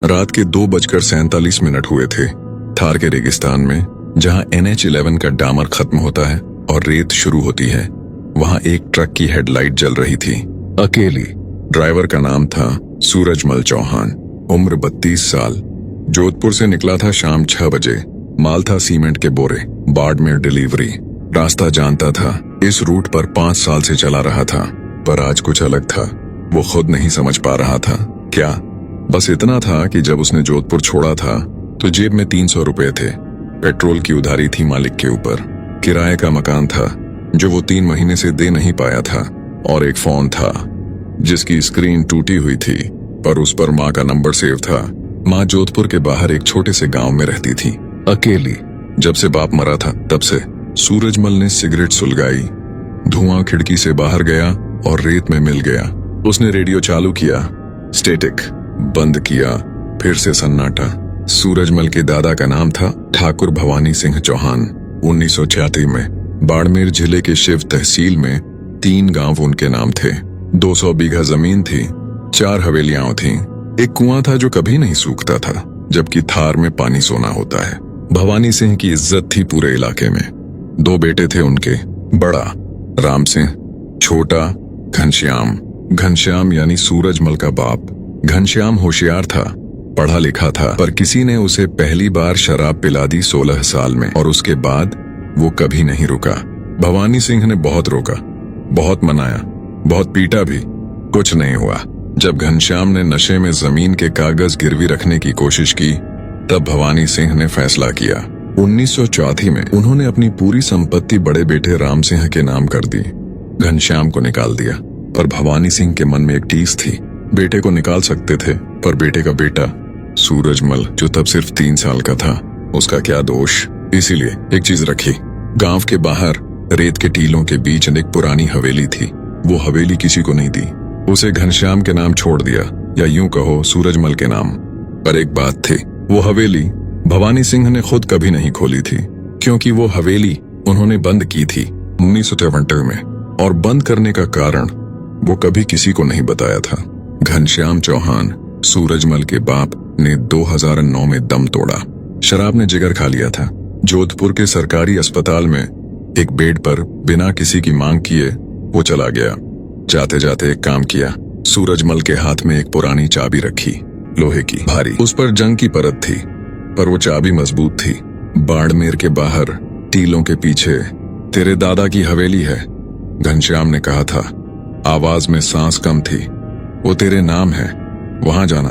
रात के 2:47 हुए थे। थार के रेगिस्तान में, जहां NH11 का डामर खत्म होता है और रेत शुरू होती है, वहां एक ट्रक की हेडलाइट जल रही थी, अकेली। ड्राइवर का नाम था सूरजमल चौहान, उम्र 32 साल। जोधपुर से निकला था शाम 6 बजे। माल था सीमेंट के बोरे, बाड़मेर डिलीवरी। रास्ता जानता था, इस रूट पर 5 साल से चला रहा था, पर आज कुछ अलग था। वो खुद नहीं समझ पा रहा था क्या। बस इतना था कि जब उसने जोधपुर छोड़ा था तो जेब में 300 रुपए थे। पेट्रोल की उधारी थी मालिक के ऊपर, किराए का मकान था जो वो 3 महीने से दे नहीं पाया था, और एक फोन था जिसकी स्क्रीन टूटी हुई थी, पर उस पर माँ का नंबर सेव था। माँ जोधपुर के बाहर एक छोटे से गांव में रहती थी, अकेली। जब से बाप मरा था तब से। सूरजमल ने सिगरेट सुलगाई, धुआं खिड़की से बाहर गया और रेत में मिल गया। उसने रेडियो चालू किया, स्टैटिक बंद किया, फिर से सन्नाटा। सूरजमल के दादा का नाम था ठाकुर भवानी सिंह चौहान। 1986 में बाड़मेर जिले के शिव तहसील में 3 गांव उनके नाम थे। 200 बीघा जमीन थी, 4 हवेलियां थीं। एक कुआं था जो कभी नहीं सूखता था, जबकि थार में पानी सोना होता है। भवानी सिंह की इज्जत थी पूरे इलाके में। 2 बेटे थे उनके, बड़ा राम सिंह, छोटा घनश्याम। घनश्याम यानी सूरजमल का बाप। घनश्याम होशियार था, पढ़ा लिखा था, पर किसी ने उसे पहली बार शराब पिला दी 16 साल में, और उसके बाद वो कभी नहीं रुका। भवानी सिंह ने बहुत रोका, बहुत मनाया, बहुत पीटा भी, कुछ नहीं हुआ। जब घनश्याम ने नशे में जमीन के कागज गिरवी रखने की कोशिश की, तब भवानी सिंह ने फैसला किया। 1934 में उन्होंने अपनी पूरी संपत्ति बड़े बेटे राम सिंह के नाम कर दी। घनश्याम को निकाल दिया, पर भवानी सिंह के मन में एक टीस थी। बेटे को निकाल सकते थे, पर बेटे का बेटा सूरजमल, जो तब सिर्फ 3 साल का था, उसका क्या दोष। इसीलिए एक चीज रखी। गांव के बाहर रेत के टीलों के बीच एक पुरानी हवेली थी। वो हवेली किसी को नहीं दी, उसे घनश्याम के नाम छोड़ दिया, या यूं कहो सूरजमल के नाम। पर एक बात थी, वो हवेली भवानी सिंह ने खुद कभी नहीं खोली थी, क्योंकि वो हवेली उन्होंने बंद की थी 1973 में, और बंद करने का कारण वो कभी किसी को नहीं बताया था। घनश्याम चौहान, सूरजमल के बाप, ने 2009 में दम तोड़ा। शराब ने जिगर खा लिया था। जोधपुर के सरकारी अस्पताल में एक बेड पर बिना किसी की मांग किए वो चला गया। जाते जाते एक काम किया, सूरजमल के हाथ में एक पुरानी चाबी रखी, लोहे की, भारी। उस पर जंग की परत थी, पर वो चाबी मजबूत थी। बाड़मेर के बाहर टीलों के पीछे तेरे दादा की हवेली है, घनश्याम ने कहा था। आवाज में सांस कम थी। वो तेरे नाम है, वहां जाना।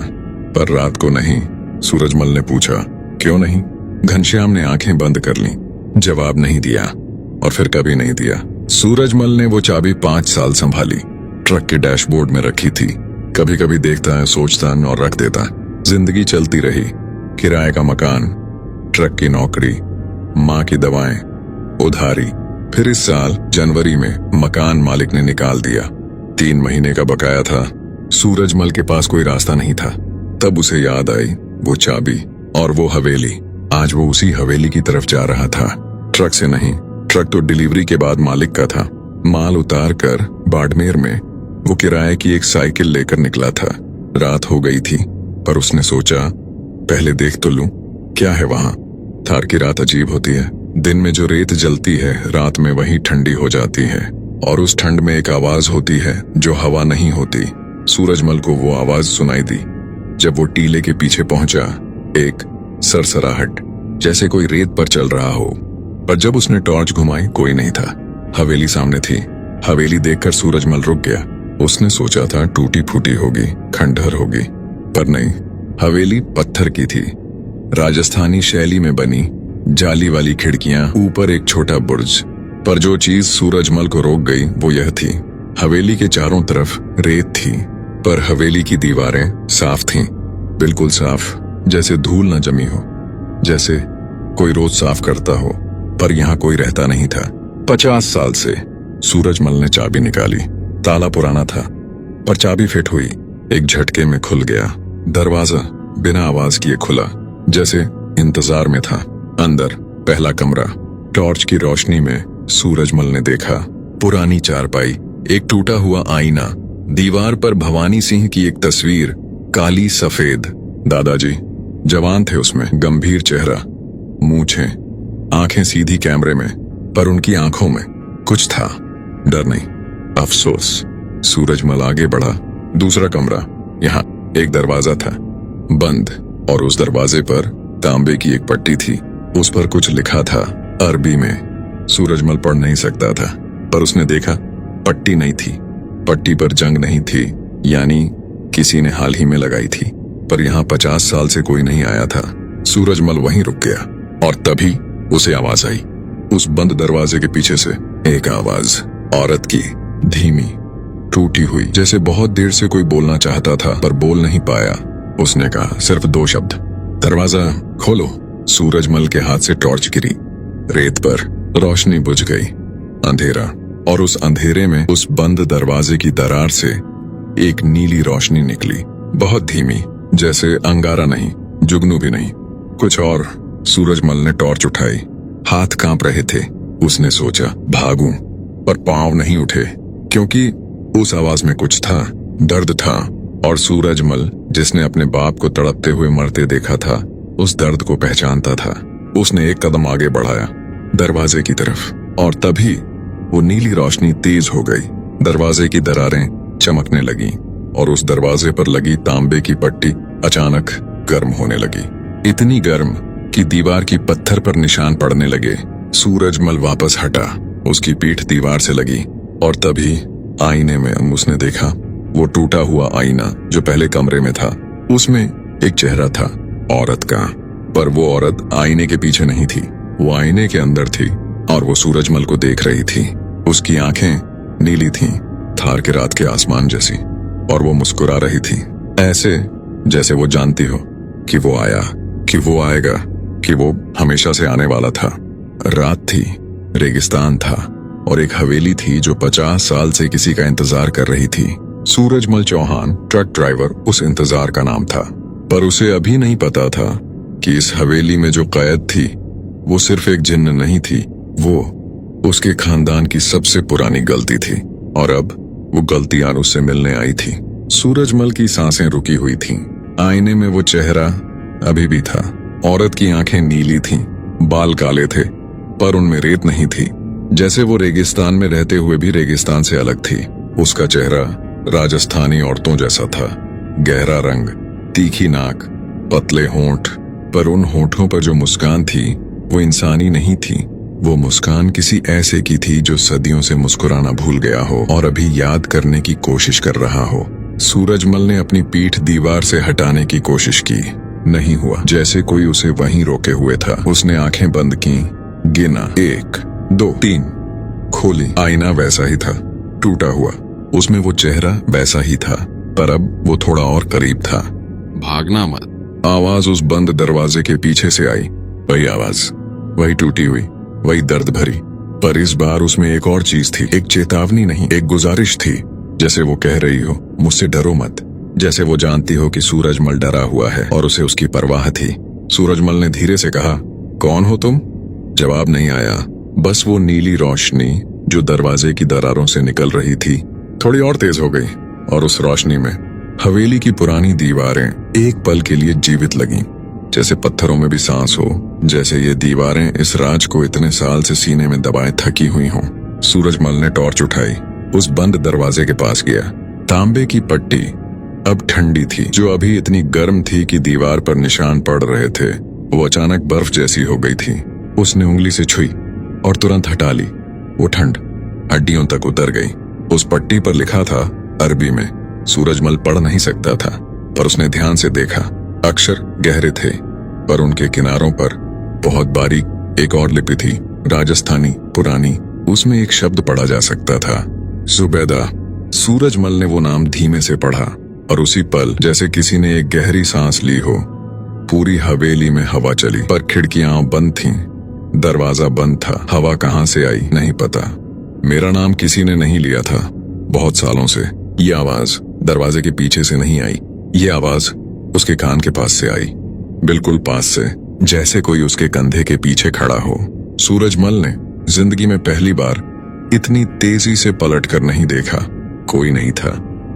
पर रात को नहीं। सूरजमल ने पूछा, क्यों नहीं? घनश्याम ने आंखें बंद कर लीं, जवाब नहीं दिया, और फिर कभी नहीं दिया। सूरजमल ने वो चाबी 5 साल संभाली, ट्रक के डैशबोर्ड में रखी थी। कभी कभी देखता है, सोचता और रख देता। जिंदगी चलती रही। किराए का मकान, ट्रक की नौकरी, माँ की दवाएं, उधारी। फिर इस साल जनवरी में मकान मालिक ने निकाल दिया। 3 महीने का बकाया था। सूरजमल के पास कोई रास्ता नहीं था। तब उसे याद आई वो चाबी और वो हवेली। आज वो उसी हवेली की तरफ जा रहा था। ट्रक से नहीं, ट्रक तो डिलीवरी के बाद मालिक का था। माल उतार कर बाड़मेर में वो किराए की एक साइकिल लेकर निकला था। रात हो गई थी, पर उसने सोचा पहले देख तो लूं क्या है वहां। थार की रात अजीब होती है। दिन में जो रेत जलती है, रात में वही ठंडी हो जाती है, और उस ठंड में एक आवाज होती है जो हवा नहीं होती। सूरजमल को वो आवाज सुनाई दी जब वो टीले के पीछे पहुंचा। एक सरसराहट, जैसे कोई रेत पर चल रहा हो। पर जब उसने टॉर्च घुमाई, कोई नहीं था। हवेली सामने थी। हवेली देखकर सूरजमल रुक गया। उसने सोचा था टूटी फूटी होगी, खंडहर होगी, पर नहीं। हवेली पत्थर की थी, राजस्थानी शैली में बनी, जाली वाली खिड़कियां, ऊपर एक छोटा बुर्ज। पर जो चीज सूरजमल को रोक गई वो यह थी, हवेली के चारों तरफ रेत थी, पर हवेली की दीवारें साफ थीं, बिल्कुल साफ, जैसे धूल न जमी हो, जैसे कोई रोज साफ करता हो। पर यहाँ कोई रहता नहीं था। 50 साल से। सूरजमल ने चाबी निकाली। ताला पुराना था, पर चाबी फिट हुई। एक झटके में खुल गया। दरवाजा बिना आवाज किए खुला, जैसे इंतजार में था। अंदर पहला कमरा। टॉर्च की रोशनी में सूरजमल ने देखा पुरानी चारपाई, एक टूटा हुआ आईना, दीवार पर भवानी सिंह की एक तस्वीर, काली सफेद। दादाजी जवान थे, उसमें गंभीर चेहरा, मूछें, आंखें सीधी कैमरे में, पर उनकी आंखों में कुछ था, डर नहीं, अफसोस। सूरजमल आगे बढ़ा। दूसरा कमरा, यहाँ एक दरवाजा था, बंद, और उस दरवाजे पर तांबे की एक पट्टी थी। उस पर कुछ लिखा था अरबी में। सूरजमल पढ़ नहीं सकता था, पर उसने देखा पट्टी नहीं थी। पट्टी पर जंग नहीं थी, यानी किसी ने हाल ही में लगाई थी, पर यहाँ 50 साल से कोई नहीं आया था। सूरजमल वहीं रुक गया, और तभी उसे आवाज आई। उस बंद दरवाजे के पीछे से एक आवाज, औरत की, धीमी, टूटी हुई, जैसे बहुत देर से कोई बोलना चाहता था पर बोल नहीं पाया। उसने कहा सिर्फ 2 शब्द, दरवाजा खोलो। सूरजमल के हाथ से टॉर्च गिरी, रेत पर रोशनी बुझ गई, अंधेरा, और उस अंधेरे में उस बंद दरवाजे की दरार से एक नीली रोशनी निकली, बहुत धीमी, जैसे अंगारा नहीं, जुगनू भी नहीं, कुछ और। सूरजमल ने टॉर्च उठाई, हाथ कांप रहे थे। उसने सोचा भागूं, पर पांव नहीं उठे, क्योंकि उस आवाज में कुछ था, दर्द था, और सूरजमल, जिसने अपने बाप को तड़पते हुए मरते देखा था, उस दर्द को पहचानता था। उसने एक कदम आगे बढ़ाया, दरवाजे की तरफ, और तभी वो नीली रोशनी तेज हो गई। दरवाजे की दरारें चमकने लगीं, और उस दरवाजे पर लगी तांबे की पट्टी अचानक गर्म होने लगी, इतनी गर्म कि दीवार की पत्थर पर निशान पड़ने लगे। सूरजमल वापस हटा, उसकी पीठ दीवार से लगी, और तभी आईने में उसने देखा वो टूटा हुआ आईना जो पहले कमरे में था। उसमें एक चेहरा था, औरत का, पर वो औरत आईने के पीछे नहीं थी, वो आईने के अंदर थी, और वो सूरजमल को देख रही थी। उसकी आंखें नीली थीं, थार के रात के आसमान जैसी, और वो मुस्कुरा रही थी, ऐसे जैसे वो जानती हो कि वो आया, कि वो आएगा, कि वो हमेशा से आने वाला था। रात थी, रेगिस्तान था, और एक हवेली थी जो 50 साल से किसी का इंतजार कर रही थी। सूरजमल चौहान, ट्रक ड्राइवर, उस इंतजार का नाम था, पर उसे अभी नहीं पता था कि इस हवेली में जो कैद थी वो सिर्फ एक जिन्न नहीं थी, वो उसके खानदान की सबसे पुरानी गलती थी, और अब वो गलतियां उससे मिलने आई थी। सूरजमल की सांसें रुकी हुई थीं। आईने में वो चेहरा अभी भी था। औरत की आंखें नीली थीं, बाल काले थे, पर उनमें रेत नहीं थी, जैसे वो रेगिस्तान में रहते हुए भी रेगिस्तान से अलग थी। उसका चेहरा राजस्थानी औरतों जैसा था, गहरा रंग, तीखी नाक, पतले होंठ, पर उन होठों पर जो मुस्कान थी वो इंसानी नहीं थी। वो मुस्कान किसी ऐसे की थी जो सदियों से मुस्कुराना भूल गया हो और अभी याद करने की कोशिश कर रहा हो। सूरजमल ने अपनी पीठ दीवार से हटाने की कोशिश की, नहीं हुआ, जैसे कोई उसे वहीं रोके हुए था। उसने आंखें बंद की, गिना, 1, 2, 3, खोली। आईना वैसा ही था, टूटा हुआ, उसमें वो चेहरा वैसा ही था, पर अब वो थोड़ा और करीब था। भागना मत। आवाज उस बंद दरवाजे के पीछे से आई, वही आवाज, वही टूटी हुई, वही दर्द भरी, पर इस बार उसमें एक और चीज थी, एक चेतावनी नहीं, एक गुजारिश थी, जैसे वो कह रही हो मुझसे डरो मत, जैसे वो जानती हो कि सूरजमल डरा हुआ है और उसे उसकी परवाह थी। सूरजमल ने धीरे से कहा, कौन हो तुम? जवाब नहीं आया, बस वो नीली रोशनी जो दरवाजे की दरारों से निकल रही थी थोड़ी और तेज हो गई, और उस रोशनी में हवेली की पुरानी दीवारें एक पल के लिए जीवित लगीं, जैसे पत्थरों में भी सांस हो, जैसे ये दीवारें इस राज को इतने साल से सीने में दबाए थकी हुई हों। सूरजमल ने टॉर्च उठाई, उस बंद दरवाजे के पास गया। तांबे की पट्टी अब ठंडी थी, जो अभी इतनी गर्म थी कि दीवार पर निशान पड़ रहे थे, वो अचानक बर्फ जैसी हो गई थी। उसने उंगली से छुई और तुरंत हटा ली। वो ठंड हड्डियों तक उतर गई। उस पट्टी पर लिखा था अरबी में। सूरजमल पढ़ नहीं सकता था, पर उसने ध्यान से देखा। अक्षर गहरे थे, पर उनके किनारों पर बहुत बारीक एक और लिपि थी, राजस्थानी, पुरानी। उसमें एक शब्द पढ़ा जा सकता था, जुबैदा। सूरजमल ने वो नाम धीमे से पढ़ा, और उसी पल जैसे किसी ने एक गहरी सांस ली हो। पूरी हवेली में हवा चली, पर खिड़कियां बंद थीं, दरवाजा बंद था। हवा कहां से आई नहीं पता। मेरा नाम किसी ने नहीं लिया था बहुत सालों से। ये आवाज दरवाजे के पीछे से नहीं आई, ये आवाज उसके कान के पास से आई, बिल्कुल पास से, जैसे कोई उसके कंधे के पीछे खड़ा हो। सूरजमल ने जिंदगी में पहली बार इतनी तेजी से पलट कर नहीं देखा। कोई नहीं था,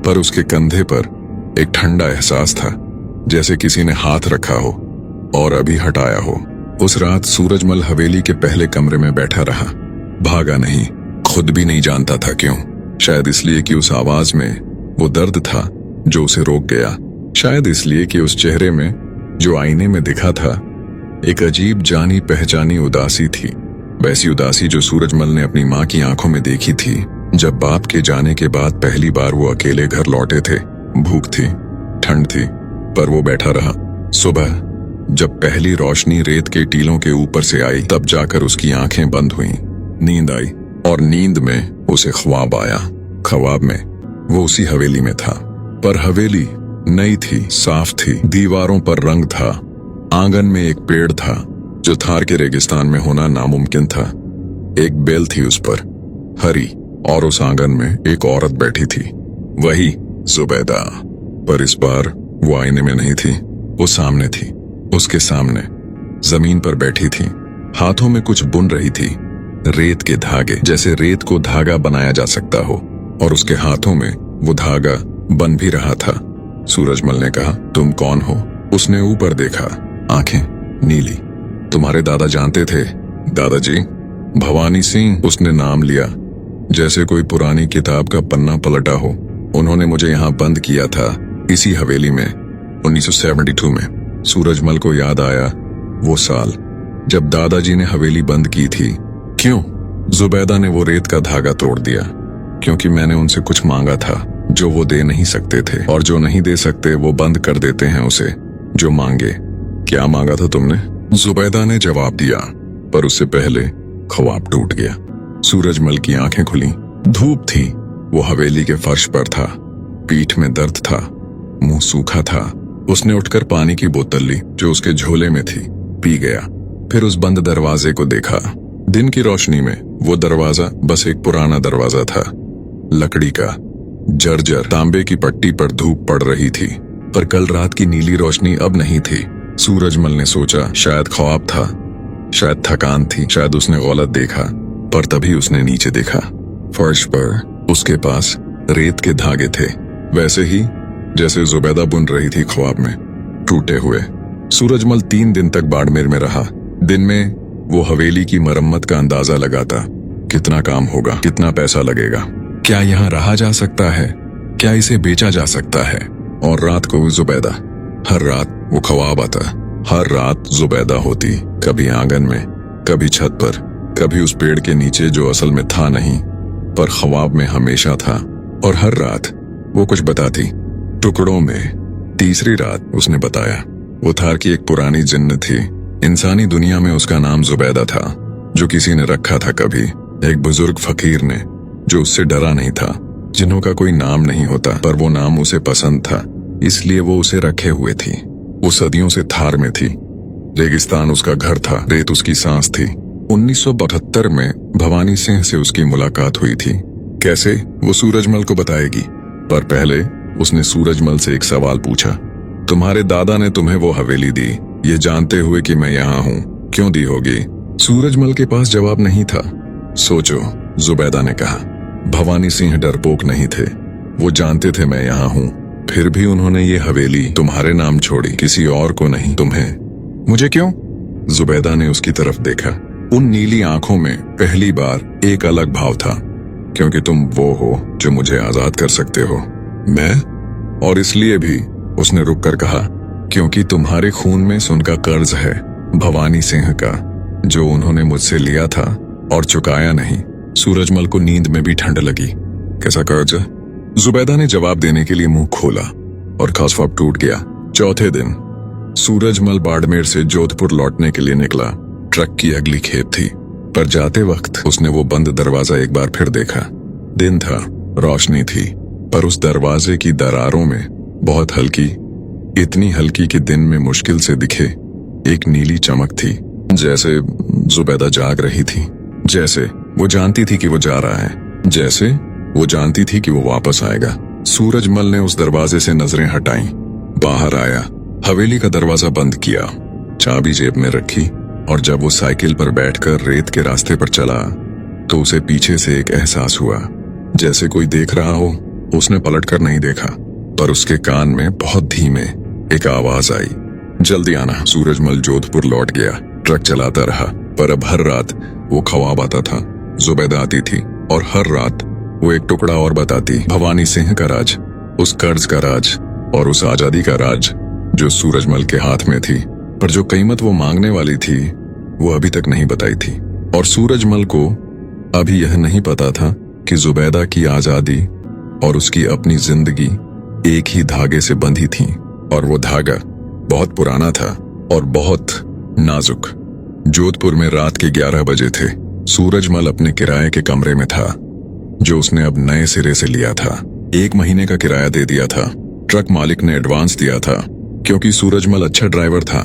पर उसके कंधे पर एक ठंडा एहसास था, जैसे किसी ने हाथ रखा हो और अभी हटाया हो। उस रात सूरजमल हवेली के पहले कमरे में बैठा रहा। भागा नहीं, खुद भी नहीं जानता था क्यों। शायद इसलिए कि उस आवाज में वो दर्द था जो उसे रोक गया। शायद इसलिए कि उस चेहरे में जो आईने में दिखा था एक अजीब जानी पहचानी उदासी थी। वैसी उदासी जो सूरजमल ने अपनी माँ की आंखों में देखी थी जब बाप के जाने के बाद पहली बार वो अकेले घर लौटे थे। भूख थी, ठंड थी, पर वो बैठा रहा। सुबह जब पहली रोशनी रेत के टीलों के ऊपर से आई तब जाकर उसकी आंखें बंद हुईं। नींद आई और नींद में उसे ख्वाब आया। ख्वाब में वो उसी हवेली में था, पर हवेली नई थी, साफ थी, दीवारों पर रंग था। आंगन में एक पेड़ था जो थार के रेगिस्तान में होना नामुमकिन था। एक बेल थी उस पर, हरी, और उस आंगन में एक औरत बैठी थी, वही जुबैदा। पर इस बार वो आईने में नहीं थी, वो सामने थी। उसके सामने जमीन पर बैठी थी, हाथों में कुछ बुन रही थी, रेत के धागे, जैसे रेत को धागा बनाया जा सकता हो, और उसके हाथों में वो धागा बन भी रहा था। सूरजमल ने कहा, तुम कौन हो? उसने ऊपर देखा, आंखें नीली। तुम्हारे दादा जानते थे? दादाजी? भवानी सिंह, उसने नाम लिया जैसे कोई पुरानी किताब का पन्ना पलटा हो। उन्होंने मुझे यहाँ बंद किया था, इसी हवेली में, 1972 में। सूरजमल को याद आया वो साल जब दादाजी ने हवेली बंद की थी। क्यों? जुबैदा ने वो रेत का धागा तोड़ दिया। क्योंकि मैंने उनसे कुछ मांगा था जो वो दे नहीं सकते थे, और जो नहीं दे सकते वो बंद कर देते हैं उसे जो मांगे। क्या मांगा था तुमने? जुबैदा ने जवाब दिया, पर उससे पहले ख्वाब टूट गया। सूरजमल की आंखें खुली। धूप थी, वो हवेली के फर्श पर था, पीठ में दर्द था, मुंह सूखा था। उसने उठकर पानी की बोतल ली जो उसके झोले में थी, पी गया। फिर उस बंद दरवाजे को देखा। दिन की रोशनी में वो दरवाजा बस एक पुराना दरवाजा था, लकड़ी का, जर्जर। तांबे की पट्टी पर धूप पड़ रही थी, पर कल रात की नीली रोशनी अब नहीं थी। सूरजमल ने सोचा शायद ख्वाब था, शायद थकान थी, शायद उसने गलत देखा। पर तभी उसने नीचे देखा, फर्श पर उसके पास रेत के धागे थे, वैसे ही जैसे जुबैदा बुन रही थी ख्वाब में, टूटे हुए। सूरजमल 3 दिन तक बाड़मेर में रहा। दिन में वो हवेली की मरम्मत का अंदाजा लगाता, कितना काम होगा, कितना पैसा लगेगा, क्या यहाँ रहा जा सकता है, क्या इसे बेचा जा सकता है। और रात को जुबैदा, हर रात वो ख्वाब आता, हर रात जुबैदा होती, कभी आंगन में, कभी छत पर, कभी उस पेड़ के नीचे जो असल में था नहीं, पर ख्वाब में हमेशा था। और हर रात वो कुछ बताती, टुकड़ों में। तीसरी रात उसने बताया वो थार की एक पुरानी जिन्न थी। इंसानी दुनिया में उसका नाम जुबैदा था, जो किसी ने रखा था कभी, एक बुजुर्ग फकीर ने, जो उससे डरा नहीं था। जिन्हों का कोई नाम नहीं होता, पर वो नाम उसे पसंद था, इसलिए वो उसे रखे हुए थी। वो सदियों से थार में थी, रेगिस्तान उसका घर था, रेत उसकी सांस थी। 1972 में भवानी सिंह से उसकी मुलाकात हुई थी। कैसे, वो सूरजमल को बताएगी, पर पहले उसने सूरजमल से एक सवाल पूछा। तुम्हारे दादा ने तुम्हें वो हवेली दी, ये जानते हुए कि मैं यहाँ हूँ, क्यों दी होगी? सूरजमल के पास जवाब नहीं था। सोचो, जुबैदा ने कहा। भवानी सिंह डरपोक नहीं थे, वो जानते थे मैं यहाँ हूँ, फिर भी उन्होंने ये हवेली तुम्हारे नाम छोड़ी, किसी और को नहीं, तुम्हें। मुझे क्यों? जुबैदा ने उसकी तरफ देखा। उन नीली आंखों में पहली बार एक अलग भाव था। क्योंकि तुम वो हो जो मुझे आजाद कर सकते हो। मैं? और इसलिए भी, उसने रुककर कहा, क्योंकि तुम्हारे खून में उनका कर्ज है, भवानी सिंह का, जो उन्होंने मुझसे लिया था और चुकाया नहीं। सूरजमल को नींद में भी ठंड लगी। कैसा कर्ज? जुबैदा ने जवाब देने के लिए मुंह खोला और ख्वाब टूट गया। चौथे दिन सूरजमल बाड़मेर से जोधपुर लौटने के लिए निकला। ट्रक की अगली खेप थी, पर जाते वक्त उसने वो बंद दरवाजा एक बार फिर देखा। दिन था, रोशनी थी, पर उस दरवाजे की दरारों में बहुत हल्की, इतनी हल्की कि दिन में मुश्किल से दिखे, एक नीली चमक थी। जैसे जुबैदा जाग रही थी, जैसे वो जानती थी कि वो जा रहा है, जैसे वो जानती थी कि वो वापस आएगा। सूरजमल ने उस दरवाजे से नजरें हटाईं, बाहर आया, हवेली का दरवाजा बंद किया, चाबी जेब में रखी, और जब वो साइकिल पर बैठकर रेत के रास्ते पर चला तो उसे पीछे से एक एहसास हुआ, जैसे कोई देख रहा हो। उसने पलटकर नहीं देखा, पर उसके कान में बहुत धीमे एक आवाज आई, जल्दी आना। सूरजमल जोधपुर लौट गया। ट्रक चलाता रहा, पर अब हर रात वो ख्वाब आता था। जुबैदा आती थी और हर रात वो एक टुकड़ा और बताती। भवानी सिंह का राज, उस कर्ज का राज और उस आजादी का राज जो सूरजमल के हाथ में थी, पर जो कीमत वो मांगने वाली थी वो अभी तक नहीं बताई थी। और सूरजमल को अभी यह नहीं पता था कि जुबैदा की आजादी और उसकी अपनी जिंदगी एक ही धागे से बंधी थी, और वो धागा बहुत पुराना था और बहुत नाजुक। जोधपुर में रात के 11 बजे थे। सूरजमल अपने किराए के कमरे में था, जो उसने अब नए सिरे से लिया था। 1 महीने का किराया दे दिया था। ट्रक मालिक ने एडवांस दिया था, क्योंकि सूरजमल अच्छा ड्राइवर था,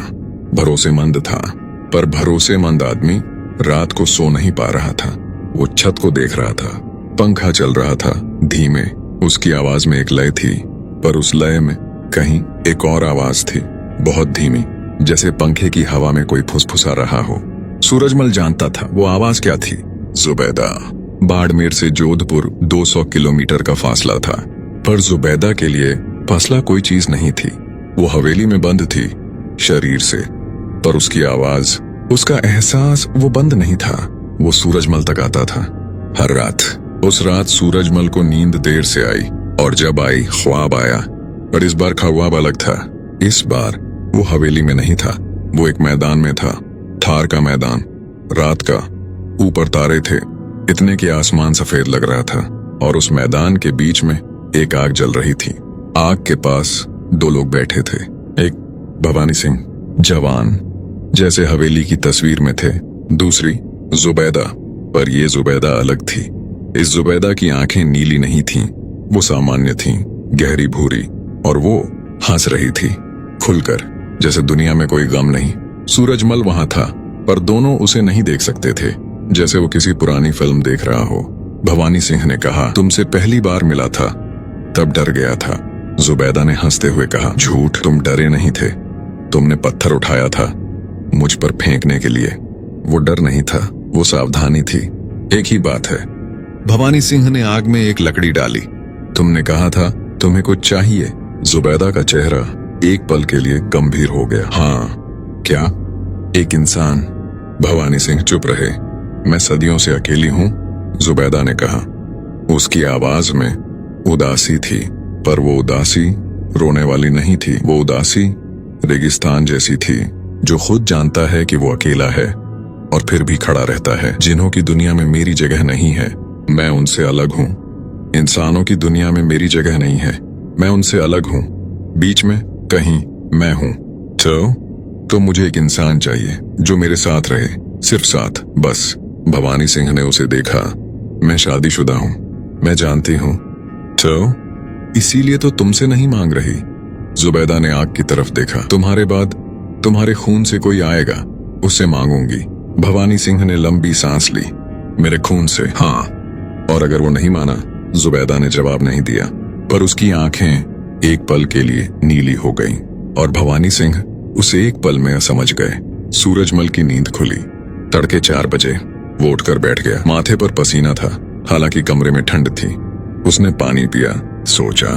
भरोसेमंद था। पर भरोसेमंद आदमी रात को सो नहीं पा रहा था। वो छत को देख रहा था। पंखा चल रहा था धीमे। उसकी आवाज में एक लय थी, पर उस लय में कहीं एक और आवाज थी, बहुत धीमी, जैसे पंखे की हवा में कोई फुसफुसा रहा हो। सूरजमल जानता था वो आवाज क्या थी। जुबैदा। बाड़मेर से जोधपुर 200 किलोमीटर का फासला था, पर जुबैदा के लिए फासला कोई चीज नहीं थी। वो हवेली में बंद थी शरीर से, पर उसकी आवाज, उसका एहसास वो बंद नहीं था। वो सूरजमल तक आता था हर रात। उस रात सूरजमल को नींद देर से आई, और जब आई ख्वाब आया, पर इस बार ख्वाब अलग था। इस बार वो हवेली में नहीं था, वो एक मैदान में था, थार का मैदान, रात का। ऊपर तारे थे, इतने कि आसमान सफेद लग रहा था, और उस मैदान के बीच में एक आग जल रही थी। आग के पास 2 लोग बैठे थे। एक भवानी सिंह, जवान, जैसे हवेली की तस्वीर में थे। दूसरी जुबैदा, पर ये जुबैदा अलग थी। इस जुबैदा की आंखें नीली नहीं थीं, वो सामान्य थीं, गहरी भूरी, और वो हंस रही थी खुलकर, जैसे दुनिया में कोई गम नहीं। सूरजमल वहां था, पर दोनों उसे नहीं देख सकते थे, जैसे वो किसी पुरानी फिल्म देख रहा हो। भवानी सिंह ने कहा, तुमसे पहली बार मिला था तब डर गया था। जुबैदा ने हंसते हुए कहा, झूठ, तुम डरे नहीं थे। तुमने पत्थर उठाया था मुझ पर फेंकने के लिए। वो डर नहीं था, वो सावधानी थी। एक ही बात है। भवानी सिंह ने आग में एक लकड़ी डाली। तुमने कहा था तुम्हें कुछ चाहिए। जुबैदा का चेहरा एक पल के लिए गंभीर हो गया। हाँ, क्या? एक इंसान। भवानी सिंह चुप रहे। मैं सदियों से अकेली हूं, जुबैदा ने कहा। उसकी आवाज में उदासी थी, पर वो उदासी रोने वाली नहीं थी। वो उदासी रेगिस्तान जैसी थी, जो खुद जानता है कि वो अकेला है और फिर भी खड़ा रहता है। जिन्हों की दुनिया में मेरी जगह नहीं है, मैं उनसे अलग हूं। इंसानों की दुनिया में मेरी जगह नहीं है, मैं उनसे अलग हूं। बीच में कहीं मैं हूं। तो मुझे एक इंसान चाहिए जो मेरे साथ रहे, सिर्फ साथ, बस। भवानी सिंह ने उसे देखा। मैं शादीशुदा हूं, मैं जानती हूं। तो इसीलिए तो तुमसे नहीं मांग रही। जुबैदा ने आग की तरफ देखा। तुम्हारे बाद तुम्हारे खून से कोई आएगा, उससे मांगूंगी। भवानी सिंह ने लंबी सांस ली। मेरे खून से? हाँ। और अगर वो नहीं माना? जुबैदा ने जवाब नहीं दिया, पर उसकी आंखें एक पल के लिए नीली हो गईं, और भवानी सिंह उसे एक पल में समझ गए। सूरजमल की नींद खुली। तड़के 4 बजे वो उठकर बैठ गया। माथे पर पसीना था, हालांकि कमरे में ठंड थी। उसने पानी पिया, सोचा।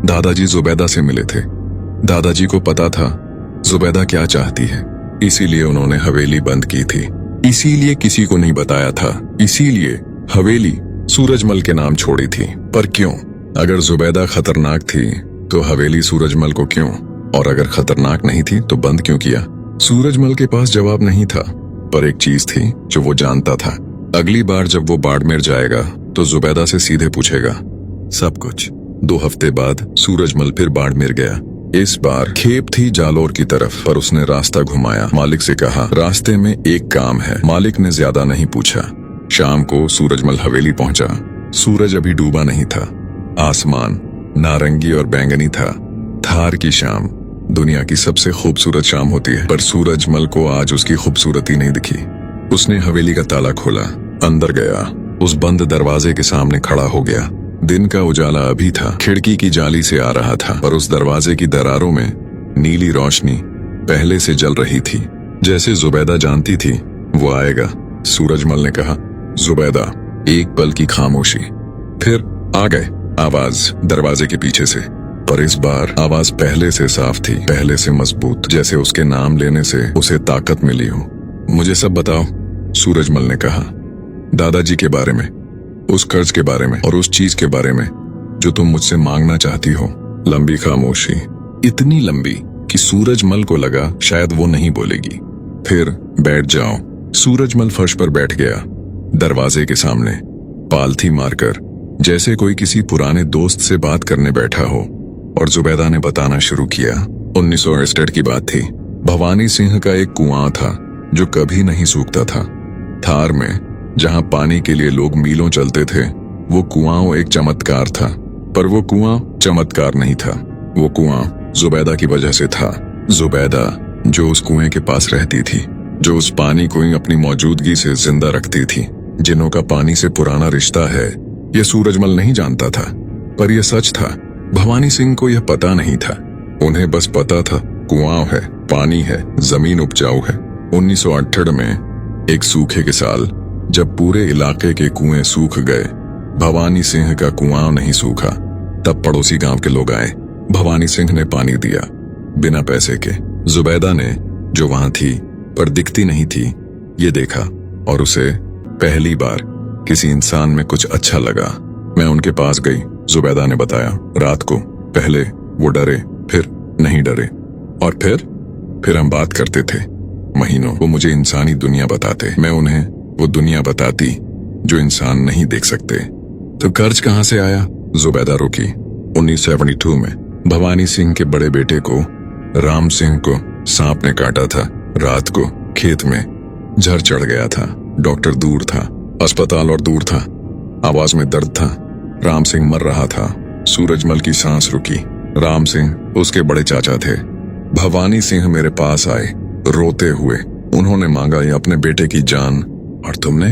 दादाजी जुबैदा से मिले थे। दादाजी को पता था जुबैदा क्या चाहती है, इसीलिए उन्होंने हवेली बंद की थी। इसीलिए किसी को नहीं बताया था। इसीलिए हवेली सूरजमल के नाम छोड़ी थी। पर क्यों? अगर जुबैदा खतरनाक थी तो हवेली सूरजमल को क्यों? और अगर खतरनाक नहीं थी तो बंद क्यों किया? सूरजमल के पास जवाब नहीं था, पर एक चीज थी जो वो जानता था। अगली बार जब वो बाड़मेर जाएगा तो जुबैदा से सीधे पूछेगा सब कुछ। 2 हफ्ते बाद सूरजमल फिर बाड़मेर गया। इस बार खेप थी जालोर की तरफ, पर उसने रास्ता घुमाया। मालिक से कहा, रास्ते में एक काम है। मालिक ने ज्यादा नहीं पूछा। शाम को सूरजमल हवेली पहुंचा। सूरज अभी डूबा नहीं था। आसमान नारंगी और बैंगनी था। थार की शाम दुनिया की सबसे खूबसूरत शाम होती है, पर सूरजमल को आज उसकी खूबसूरती नहीं दिखी। उसने हवेली का ताला खोला, अंदर गया। उस बंद दरवाजे के सामने खड़ा हो गया। दिन का उजाला अभी था, खिड़की की जाली से आ रहा था, पर उस दरवाजे की दरारों में नीली रोशनी पहले से जल रही थी। जैसे जुबैदा जानती थी वो आएगा। सूरजमल ने कहा, जुबैदा। एक पल की खामोशी, फिर आ गए आवाज दरवाजे के पीछे से, पर इस बार आवाज पहले से साफ थी, पहले से मजबूत, जैसे उसके नाम लेने से उसे ताकत मिली हो। मुझे सब बताओ, सूरजमल ने कहा। दादाजी के बारे में, उस कर्ज के बारे में और उस चीज के बारे में जो तुम मुझसे मांगना चाहती हो। लंबी खामोशी, इतनी लंबी कि सूरजमल को लगा शायद वो नहीं बोलेगी। फिर बैठ जाओ। सूरजमल फर्श पर बैठ गया, दरवाजे के सामने, पालथी मारकर, जैसे कोई किसी पुराने दोस्त से बात करने बैठा हो। और जुबैदा ने बताना शुरू किया। 1968 की बात थी। भवानी सिंह का एक कुआं था जो कभी नहीं सूखता था। थार में, जहां पानी के लिए लोग मीलों चलते थे, वो कुआं एक चमत्कार था। पर वो कुआं चमत्कार नहीं था, वो कुआं जुबैदा की वजह से था। जुबैदा जो उस कुएं के पास रहती थी, जो उस पानी को ही अपनी मौजूदगी से जिंदा रखती थी। जिनों का पानी से पुराना रिश्ता है, ये सूरजमल नहीं जानता था, पर यह सच था। भवानी सिंह को यह पता नहीं था। उन्हें बस पता था कुआं है, पानी है, जमीन उपजाऊ है। 1968 में एक सूखे के साल, जब पूरे इलाके के कुएं सूख गए, भवानी सिंह का कुआं नहीं सूखा। तब पड़ोसी गांव के लोग आए। भवानी सिंह ने पानी दिया, बिना पैसे के। जुबैदा ने, जो वहां थी पर दिखती नहीं थी, ये देखा और उसे पहली बार किसी इंसान में कुछ अच्छा लगा। मैं उनके पास गई, जुबैदा ने बताया। रात को पहले वो डरे, फिर नहीं डरे, और फिर हम बात करते थे महीनों। वो मुझे इंसानी दुनिया बताते, मैं उन्हें वो दुनिया बताती जो इंसान नहीं देख सकते। तो कर्ज कहां से आया? जुबैदा रुकी। 1972 में भवानी सिंह के बड़े बेटे को, राम सिंह को, सांप ने काटा था। रात को खेत में झर चढ़ गया था। डॉक्टर दूर था, अस्पताल और दूर था। आवाज में दर्द था। राम सिंह मर रहा था। सूरजमल की सांस रुकी। राम सिंह उसके बड़े चाचा थे। भवानी सिंह मेरे पास आए, रोते हुए। उन्होंने मांगा ये अपने बेटे की जान, और तुमने?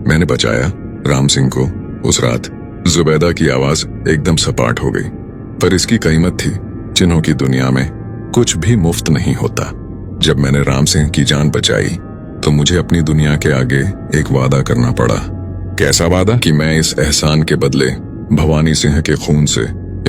मैंने बचाया राम सिंह को उस रात। जुबैदा की आवाज एकदम सपाट हो गई। पर इसकी कीमत थी। जिन्हों की दुनिया में कुछ भी मुफ्त नहीं होता। जब मैंने राम सिंह की जान बचाई तो मुझे अपनी दुनिया के आगे एक वादा करना पड़ा। कैसा वादा? कि मैं इस एहसान के बदले भवानी सिंह के खून से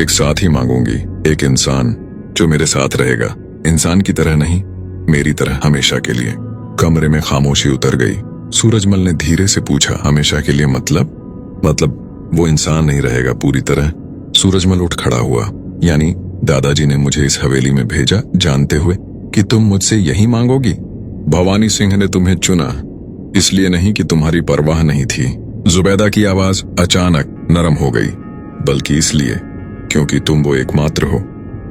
एक साथी मांगूंगी, एक इंसान जो मेरे साथ रहेगा। इंसान की तरह नहीं, मेरी तरह, हमेशा के लिए। कमरे में खामोशी उतर गई। सूरजमल ने धीरे से पूछा, हमेशा के लिए मतलब वो इंसान नहीं रहेगा पूरी तरह? सूरजमल उठ खड़ा हुआ। यानी दादाजी ने मुझे इस हवेली में भेजा जानते हुए कि तुम मुझसे यही मांगोगी? भवानी सिंह ने तुम्हें चुना इसलिए नहीं कि तुम्हारी परवाह नहीं थी। जुबैदा की आवाज अचानक नरम हो गई, बल्कि इसलिए क्योंकि तुम वो एकमात्र हो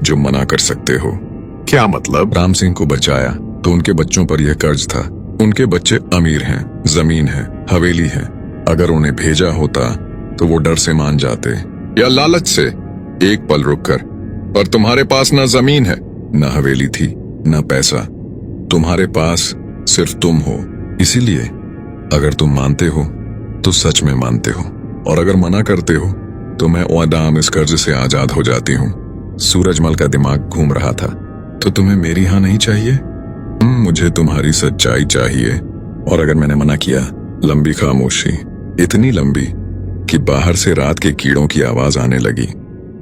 जो मना कर सकते हो। क्या मतलब? राम सिंह को बचाया तो उनके बच्चों पर यह कर्ज था। उनके बच्चे अमीर हैं, जमीन है, हवेली है। अगर उन्हें भेजा होता तो वो डर से मान जाते, या लालच से। एक पल रुककर, पर तुम्हारे पास ना जमीन है, ना हवेली थी, ना पैसा। तुम्हारे पास सिर्फ तुम हो। इसीलिए अगर तुम मानते हो तो सच में मानते हो, और अगर मना करते हो तो मैं वादाम इस कर्ज से आजाद हो जाती हूँ। सूरजमल का दिमाग घूम रहा था। तो तुम्हें मेरी हाँ नहीं चाहिए? मुझे तुम्हारी सच्चाई चाहिए। और अगर मैंने मना किया? लंबी खामोशी, इतनी लंबी कि बाहर से रात के कीड़ों की आवाज आने लगी।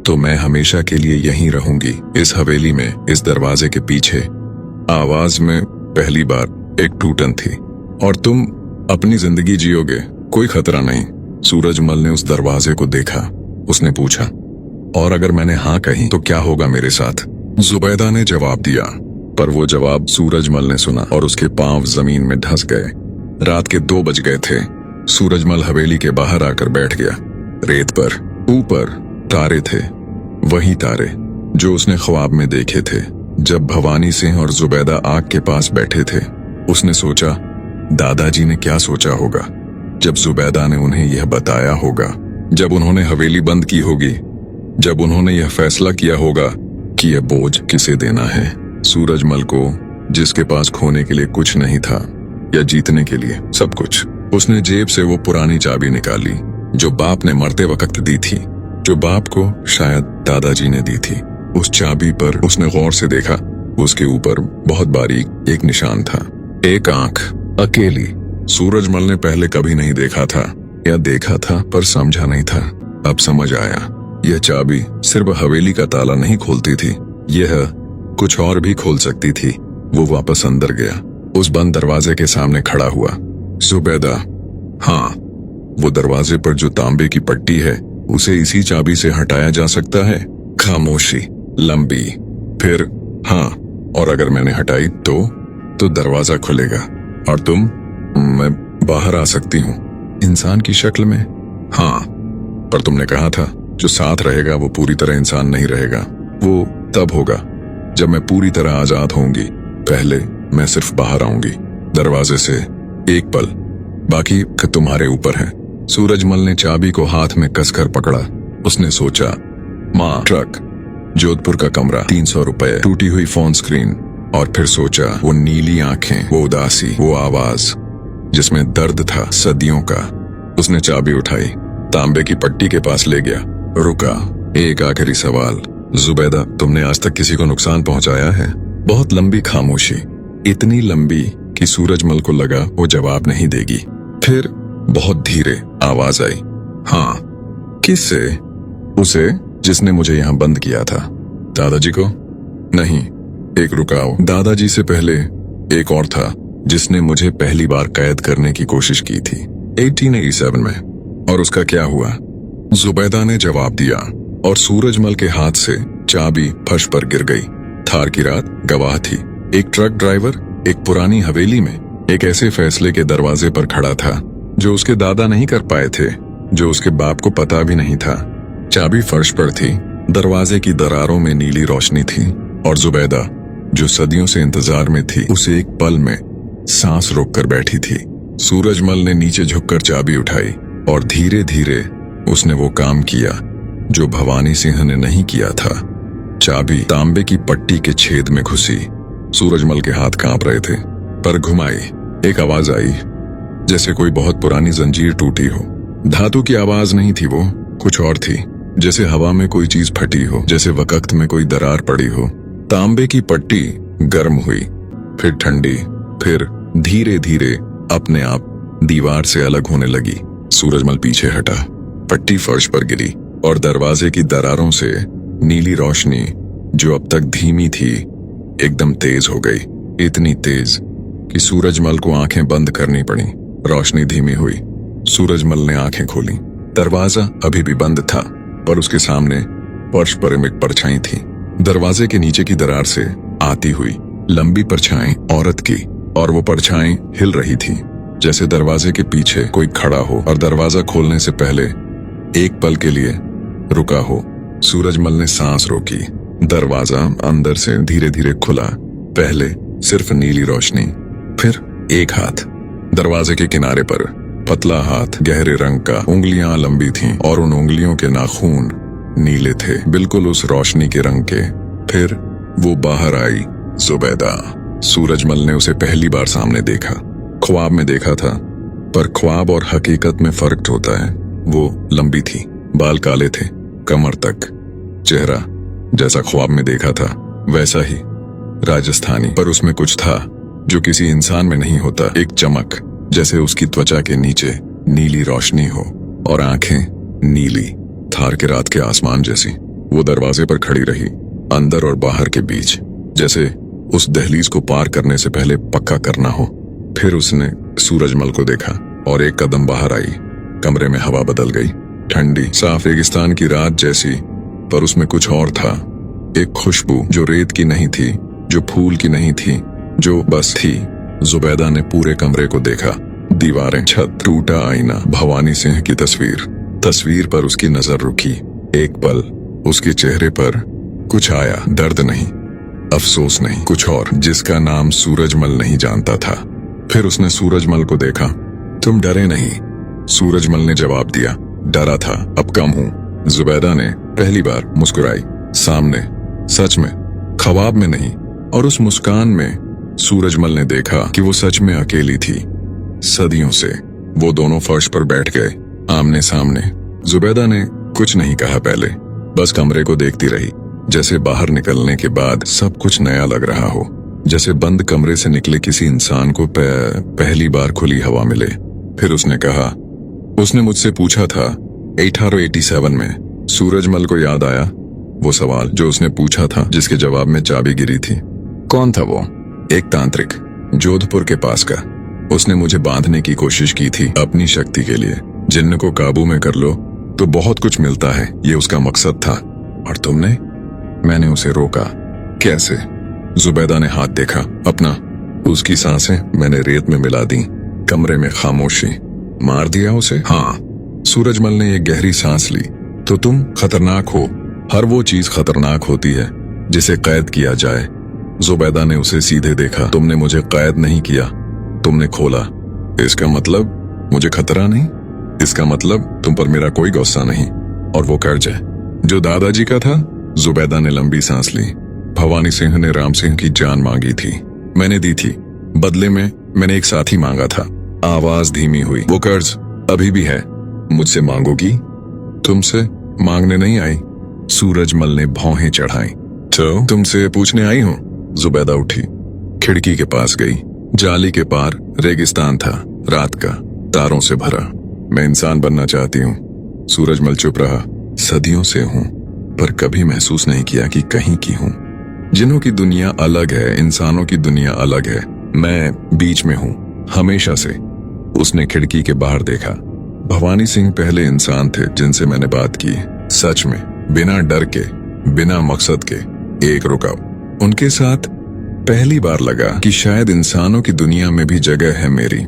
तो मैं हमेशा के लिए यहीं रहूंगी, इस हवेली में, इस दरवाजे के पीछे। आवाज में पहली बार एक टूटन थी। और तुम अपनी जिंदगी जियोगे, कोई खतरा नहीं। सूरजमल ने उस दरवाजे को देखा। उसने पूछा, और अगर मैंने हाँ कही तो क्या होगा मेरे साथ? जुबैदा ने जवाब दिया, पर वो जवाब सूरजमल ने सुना और उसके पांव जमीन में धंस गए। रात के 2 बज गए थे। सूरजमल हवेली के बाहर आकर बैठ गया। रेत पर ऊपर तारे थे, वही तारे जो उसने ख्वाब में देखे थे जब भवानी सिंह और जुबैदा आग के पास बैठे थे। उसने सोचा, दादाजी ने क्या सोचा होगा जब जुबैदा ने उन्हें यह बताया होगा, जब उन्होंने हवेली बंद की होगी, जब उन्होंने यह फैसला किया होगा कि यह बोझ किसे देना है। सूरजमल को, जिसके पास खोने के लिए कुछ नहीं था या जीतने के लिए सब कुछ। उसने जेब से वो पुरानी चाबी निकाली जो बाप ने मरते वक्त दी थी, जो बाप को शायद दादाजी ने दी थी। उस चाबी पर उसने गौर से देखा। उसके ऊपर बहुत बारीक एक निशान था, एक आंख, अकेली। सूरजमल ने पहले कभी नहीं देखा था, या देखा था पर समझा नहीं था। अब समझ आया। यह चाबी सिर्फ हवेली का ताला नहीं खोलती थी, यह कुछ और भी खोल सकती थी। वो वापस अंदर गया, उस बंद दरवाजे के सामने खड़ा हुआ। जुबैदा, हाँ, वो दरवाजे पर जो तांबे की पट्टी है उसे इसी चाबी से हटाया जा सकता है। खामोशी लंबी, फिर हाँ, और अगर मैंने हटाई तो दरवाजा खुलेगा और मैं बाहर आ सकती हूँ, इंसान की शक्ल में। हाँ, पर तुमने कहा था जो साथ रहेगा वो पूरी तरह इंसान नहीं रहेगा। वो तब होगा जब मैं पूरी तरह आजाद होंगी। पहले मैं सिर्फ बाहर आऊंगी दरवाजे से एक पल, बाकी तुम्हारे ऊपर है। सूरजमल ने चाबी को हाथ में कसकर पकड़ा। उसने सोचा, माँ, ट्रक, जोधपुर का कमरा, 300 रुपए, टूटी हुई फोन स्क्रीन, और फिर सोचा वो नीली आंखें, वो उदासी, वो आवाज जिसमें दर्द था सदियों का। उसने चाबी उठाई, तांबे की पट्टी के पास ले गया, रुका। एक आखिरी सवाल, जुबैदा, तुमने आज तक किसी को नुकसान पहुंचाया है? बहुत लंबी खामोशी, इतनी लंबी कि सूरजमल को लगा वो जवाब नहीं देगी। फिर बहुत धीरे आवाज आई, हाँ। किससे? उसे जिसने मुझे यहाँ बंद किया था। दादाजी को? नहीं, एक रुकाओ, दादाजी से पहले एक और था जिसने मुझे पहली बार कैद करने की कोशिश की थी 1887 में। और उसका क्या हुआ? जुबैदा ने जवाब दिया, और सूरजमल के हाथ से चाबी फर्श पर गिर गई। थार की रात गवाह थी। एक ट्रक ड्राइवर एक पुरानी हवेली में एक ऐसे फैसले के दरवाजे पर खड़ा था जो उसके दादा नहीं कर पाए थे, जो उसके बाप को पता भी नहीं था। चाबी फर्श पर थी, दरवाजे की दरारों में नीली रोशनी थी, और जुबैदा जो सदियों से इंतजार में थी उसे एक पल में सांस रोककर बैठी थी। सूरजमल ने नीचे झुककर चाबी उठाई और धीरे धीरे उसने वो काम किया जो भवानी सिंह ने नहीं किया था। चाबी तांबे की पट्टी के छेद में घुसी। सूरजमल के हाथ कांप रहे थे, पर घुमाई, एक आवाज आई जैसे कोई बहुत पुरानी जंजीर टूटी हो। धातु की आवाज नहीं थी, वो कुछ और थी, जैसे हवा में कोई चीज फटी हो, जैसे वक़्त में कोई दरार पड़ी हो। तांबे की पट्टी गर्म हुई, फिर ठंडी, फिर धीरे धीरे अपने आप दीवार से अलग होने लगी। सूरजमल पीछे हटा, पट्टी फर्श पर गिरी, और दरवाजे की दरारों से नीली रोशनी जो अब तक धीमी थी एकदम तेज हो गई। इतनी तेज कि सूरजमल को आंखें बंद करनी पड़ी। रोशनी धीमी हुई, सूरजमल ने आंखें खोली। दरवाजा अभी भी बंद था, पर उसके सामने फर्श पर एक परछाई थी। दरवाजे के नीचे की दरार से आती हुई लंबी परछाई औरत की, और वो परछाई हिल रही थी जैसे दरवाजे के पीछे कोई खड़ा हो और दरवाजा खोलने से पहले एक पल के लिए रुका हो। सूरजमल ने सांस रोकी। दरवाजा अंदर से धीरे धीरे खुला। पहले सिर्फ नीली रोशनी, फिर एक हाथ दरवाजे के किनारे पर, पतला हाथ, गहरे रंग का, उंगलियां लंबी थीं और उन उंगलियों के नाखून नीले थे, बिल्कुल उस रोशनी के रंग के। फिर वो बाहर आई, जुबैदा। सूरजमल ने उसे पहली बार सामने देखा। ख्वाब में देखा था, पर ख्वाब और हकीकत में फर्क होता है। वो लंबी थी, बाल काले थे कमर तक, चेहरा जैसा ख्वाब में देखा था वैसा ही राजस्थानी, पर उसमें कुछ था जो किसी इंसान में नहीं होता। एक चमक, जैसे उसकी त्वचा के नीचे नीली रोशनी हो, और आंखें नीली, थार के रात के आसमान जैसी। वो दरवाजे पर खड़ी रही, अंदर और बाहर के बीच, जैसे उस दहलीज को पार करने से पहले पक्का करना हो। फिर उसने सूरजमल को देखा और एक कदम बाहर आई। कमरे में हवा बदल गई, ठंडी, साफ रेगिस्तान की रात जैसी, पर उसमें कुछ और था। एक खुशबू जो रेत की नहीं थी, जो फूल की नहीं थी, जो बस थी। जुबैदा ने पूरे कमरे को देखा, दीवारें, छत, टूटा आईना, भवानी सिंह की तस्वीर पर उसकी नजर रुकी। एक पल उसके चेहरे पर कुछ आया, दर्द नहीं, अफसोस नहीं, कुछ और, जिसका नाम सूरजमल नहीं जानता था। फिर उसने सूरजमल को देखा। तुम डरे नहीं? सूरजमल ने जवाब दिया, डरा था, अब कम हूं। जुबैदा ने पहली बार मुस्कुराई, सामने, सच में, ख्वाब में नहीं। और उस मुस्कान में सूरजमल ने देखा कि वो सच में अकेली थी, सदियों से। वो दोनों फर्श पर बैठ गए, आमने सामने। जुबैदा ने कुछ नहीं कहा पहले, बस कमरे को देखती रही, जैसे बाहर निकलने के बाद सब कुछ नया लग रहा हो, जैसे बंद कमरे से निकले किसी इंसान को पहली बार खुली हवा मिले। फिर उसने कहा, उसने मुझसे पूछा था 1887 में सूरजमल को याद आया वो सवाल जो उसने पूछा था, जिसके जवाब में चाबी गिरी थी। कौन था वो? एक तांत्रिक, जोधपुर के पास का। उसने मुझे बांधने की कोशिश की थी अपनी शक्ति के लिए। जिन्न को काबू में कर लो तो बहुत कुछ मिलता है, ये उसका मकसद था। और तुमने? मैंने उसे रोका। कैसे? जुबैदा ने हाथ देखा अपना। उसकी सांसें मैंने रेत में मिला दी। कमरे में खामोशी। मार दिया उसे? हाँ। सूरजमल ने एक गहरी सांस ली। तो तुम खतरनाक हो। हर वो चीज खतरनाक होती है जिसे कैद किया जाए। जुबैदा ने उसे सीधे देखा। तुमने मुझे कैद नहीं किया, तुमने खोला। इसका मतलब मुझे खतरा नहीं? इसका मतलब तुम पर मेरा कोई गुस्सा नहीं। और वो कर्ज है जो दादाजी का था? जुबैदा ने लंबी सांस ली। भवानी सिंह ने राम सिंह की जान मांगी थी, मैंने दी थी। बदले में मैंने एक साथी मांगा था। आवाज धीमी हुई। वो कर्ज अभी भी है। मुझसे मांगोगी? तुमसे मांगने नहीं आई। सूरजमल ने भौहें चढ़ाई। तो तुमसे पूछने आई हूं। जुबैदा उठी, खिड़की के पास गई। जाली के पार रेगिस्तान था, रात का, तारों से भरा। मैं इंसान बनना चाहती हूँ। सूरजमल चुप रहा। सदियों से हूँ, पर कभी महसूस नहीं किया कि कहीं की हूँ। जिन्हों की दुनिया अलग है, इंसानों की दुनिया अलग है। मैं बीच में हूँ, हमेशा से। उसने खिड़की के बाहर देखा। भवानी सिंह पहले इंसान थे जिनसे मैंने बात की, सच में, बिना डर के, बिना मकसद के, एक रुकाव। उनके साथ पहली बार लगा कि शायद इंसानों की दुनिया में भी जगह है मेरी।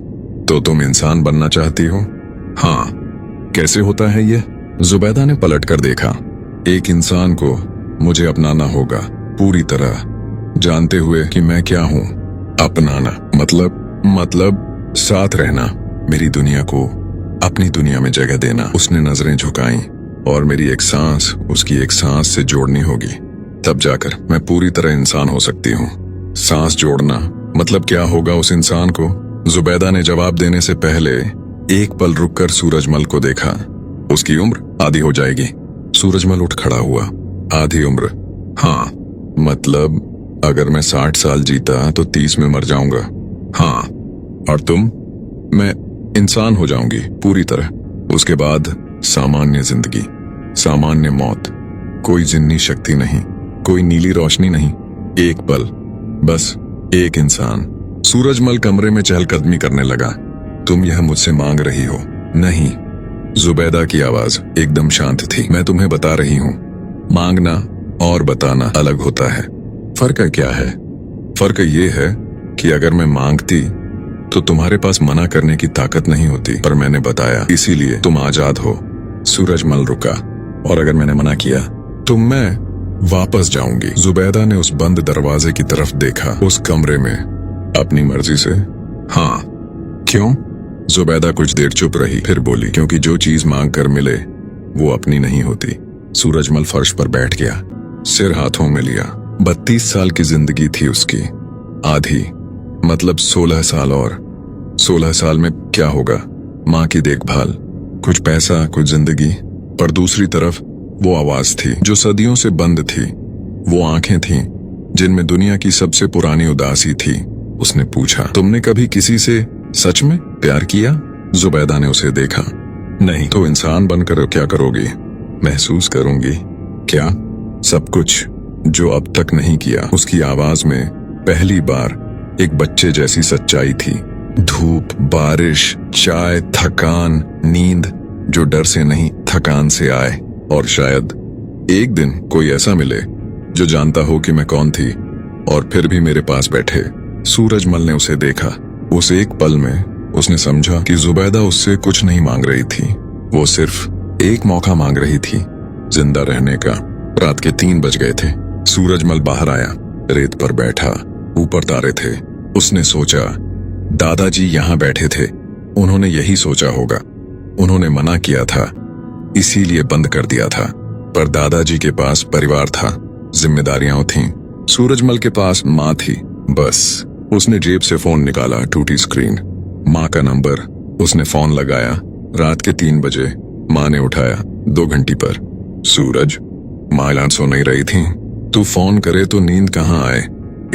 तो तुम इंसान बनना चाहती हो? हाँ। कैसे होता है ये? जुबैदा ने पलट कर देखा। एक इंसान को मुझे अपनाना होगा पूरी तरह, जानते हुए कि मैं क्या हूँ। अपनाना मतलब साथ रहना, मेरी दुनिया को अपनी दुनिया में जगह देना। उसने नजरें झुकाई। और मेरी एक सांस उसकी एक सांस से जोड़नी होगी, तब जाकर मैं पूरी तरह इंसान हो सकती हूँ। सांस जोड़ना मतलब क्या होगा उस इंसान को? जुबैदा ने जवाब देने से पहले एक पल रुककर सूरजमल को देखा। उसकी उम्र आधी हो जाएगी। सूरजमल उठ खड़ा हुआ। आधी उम्र? हाँ। मतलब अगर मैं 60 साल जीता तो 30 में मर जाऊंगा। हाँ। और तुम? मैं इंसान हो जाऊंगी पूरी तरह। उसके बाद सामान्य जिंदगी, सामान्य मौत। कोई जिन्नी शक्ति नहीं, कोई नीली रोशनी नहीं, एक पल, बस एक इंसान। सूरजमल कमरे में चहलकदमी करने लगा। तुम यह मुझसे मांग रही हो? नहीं। जुबैदा की आवाज एकदम शांत थी। मैं तुम्हें बता रही हूँ, मांगना और बताना अलग होता है। फर्क क्या है? फर्क ये है कि अगर मैं मांगती तो तुम्हारे पास मना करने की ताकत नहीं होती, पर मैंने बताया, इसीलिए तुम आजाद हो। सूरजमल रुका। और अगर मैंने मना किया तो मैं वापस जाऊंगी। जुबैदा ने उस बंद दरवाजे की तरफ देखा। उस कमरे में अपनी मर्जी से? हाँ। क्यों? जुबैदा कुछ देर चुप रही, फिर बोली, क्योंकि जो चीज मांग कर मिले वो अपनी नहीं होती। सूरजमल फर्श पर बैठ गया, सिर हाथों में लिया। 32 साल की जिंदगी थी उसकी, आधी, मतलब 16 साल। और 16 साल में क्या होगा? माँ की देखभाल, कुछ पैसा, कुछ जिंदगी। पर दूसरी तरफ वो आवाज थी जो सदियों से बंद थी। वो आंखें थीं जिनमें दुनिया की सबसे पुरानी उदासी थी। उसने पूछा, तुमने कभी किसी से सच में प्यार किया? जुबैदा ने उसे देखा। नहीं। तो इंसान बनकर क्या करोगी? महसूस करूंगी। क्या? सब कुछ जो अब तक नहीं किया। उसकी आवाज में पहली बार एक बच्चे जैसी सच्चाई थी। धूप, बारिश, चाय, थकान, नींद, जो डर से नहीं थकान से आए। और शायद एक दिन कोई ऐसा मिले जो जानता हो कि मैं कौन थी और फिर भी मेरे पास बैठे। सूरजमल ने उसे देखा। उस एक पल में उसने समझा कि जुबैदा उससे कुछ नहीं मांग रही थी, वो सिर्फ एक मौका मांग रही थी जिंदा रहने का। रात के 3 बज गए थे। सूरजमल बाहर आया, रेत पर बैठा, ऊपर तारे थे। उसने सोचा, दादाजी यहाँ बैठे थे, उन्होंने यही सोचा होगा। उन्होंने मना किया था, इसीलिए बंद कर दिया था। पर दादाजी के पास परिवार था, जिम्मेदारियां थीं। सूरजमल के पास माँ थी, बस। उसने जेब से फोन निकाला, टूटी स्क्रीन, माँ का नंबर। उसने फोन लगाया। रात के 3 बजे माँ ने उठाया, 2 घंटी पर। सूरज, माँ ऐलान सो नहीं रही थी। तू फोन करे तो नींद कहाँ आए?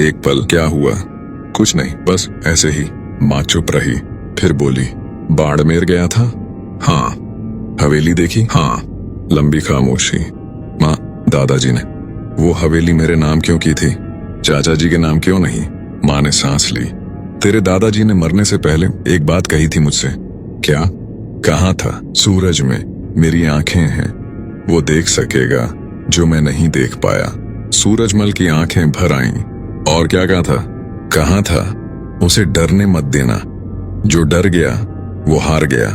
एक पल, क्या हुआ? कुछ नहीं, बस ऐसे ही। माँ चुप रही, फिर बोली, बाड़मेर गया था? हाँ। हवेली देखी? हाँ। लंबी खामोशी। माँ, दादाजी ने वो हवेली मेरे नाम क्यों की थी? चाचा जी के नाम क्यों नहीं? माँ ने सांस ली। तेरे दादाजी ने मरने से पहले एक बात कही थी मुझसे। क्या? कहा था, सूरज में मेरी आंखें हैं, वो देख सकेगा जो मैं नहीं देख पाया। सूरजमल की आंखें भर आईं। और क्या कहा था? कहा था, उसे डरने मत देना। जो डर गया वो हार गया,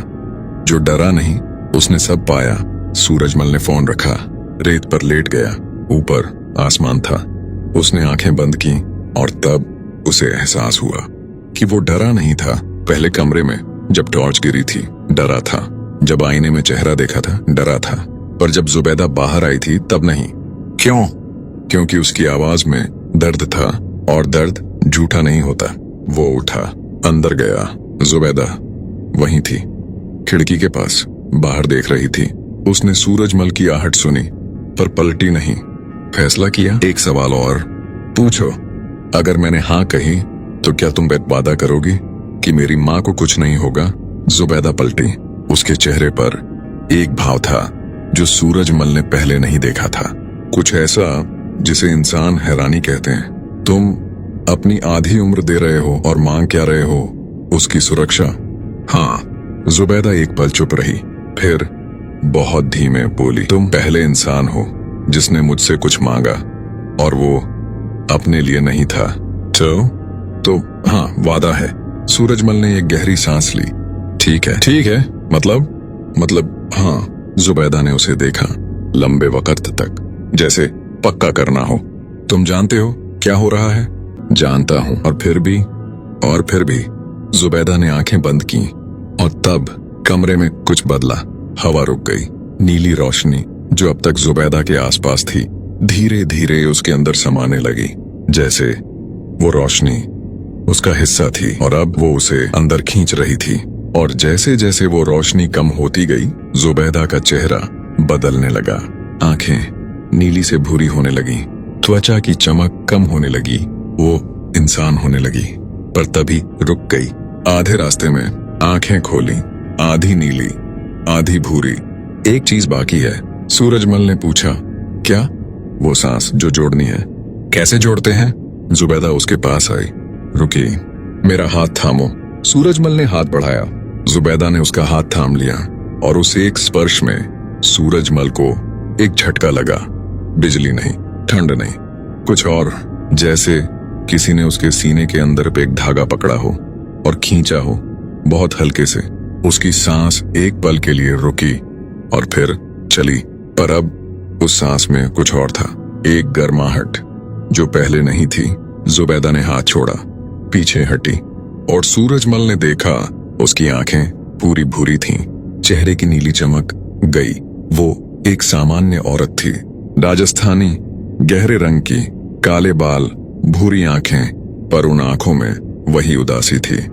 जो डरा नहीं उसने सब पाया। सूरजमल ने फोन रखा, रेत पर लेट गया। ऊपर आसमान था। उसने आंखें बंद की और तब उसे एहसास हुआ कि वो डरा नहीं था। पहले कमरे में जब टॉर्च गिरी थी डरा था, जब आईने में चेहरा देखा था डरा था, पर जब जुबैदा बाहर आई थी तब नहीं। क्यों? क्योंकि उसकी आवाज में दर्द था, और दर्द झूठा नहीं होता। वो उठा, अंदर गया। जुबैदा वहीं थी, खिड़की के पास बाहर देख रही थी। उसने सूरजमल की आहट सुनी पर पलटी नहीं। फैसला किया, एक सवाल और पूछो, अगर मैंने हाँ कही तो क्या तुम वादा करोगी कि मेरी माँ को कुछ नहीं होगा? जुबैदा पलटी। उसके चेहरे पर एक भाव था जो सूरजमल ने पहले नहीं देखा था, कुछ ऐसा जिसे इंसान हैरानी कहते हैं। तुम अपनी आधी उम्र दे रहे हो और मांग क्या रहे हो? उसकी सुरक्षा। हाँ। जुबैदा एक पल चुप रही, फिर बहुत धीमे बोली, तुम पहले इंसान हो जिसने मुझसे कुछ मांगा, और वो अपने लिए नहीं था। तो हाँ, वादा है। सूरजमल ने एक गहरी सांस ली। ठीक है, मतलब हाँ। जुबैदा ने उसे देखा लंबे वक्त तक, जैसे पक्का करना हो। तुम जानते हो क्या हो रहा है? जानता हूं, और फिर भी। जुबैदा ने आंखें बंद की, और तब कमरे में कुछ बदला। हवा रुक गई। नीली रोशनी जो अब तक जुबैदा के आसपास थी धीरे धीरे उसके अंदर समाने लगी, जैसे वो रोशनी उसका हिस्सा थी और अब वो उसे अंदर खींच रही थी। और जैसे जैसे वो रोशनी कम होती गई, जुबैदा का चेहरा बदलने लगा। आंखें नीली से भूरी होने लगी, त्वचा की चमक कम होने लगी, वो इंसान होने लगी। पर तभी रुक गई। आधे रास्ते में आंखें खोली, आधी नीली आधी भूरी। एक चीज बाकी है, सूरजमल ने पूछा। क्या? वो सांस जो जोड़नी है। कैसे जोड़ते हैं? जुबैदा उसके पास आई, रुकी। मेरा हाथ थामो। सूरजमल ने हाथ बढ़ाया। जुबैदा ने उसका हाथ थाम लिया, और उस एक स्पर्श में सूरजमल को एक झटका लगा। बिजली नहीं, ठंड नहीं, कुछ और, जैसे किसी ने उसके सीने के अंदर पे एक धागा पकड़ा हो और खींचा हो बहुत हल्के से। उसकी सांस एक पल के लिए रुकी और फिर चली, पर अब उस सांस में कुछ और था, एक गर्माहट जो पहले नहीं थी। जुबैदा ने हाथ छोड़ा, पीछे हटी, और सूरजमल ने देखा उसकी आंखें पूरी भूरी थीं, चेहरे की नीली चमक गई। वो एक सामान्य औरत थी, राजस्थानी, गहरे रंग की, काले बाल, भूरी आंखें, पर उन आंखों में वही उदासी थी,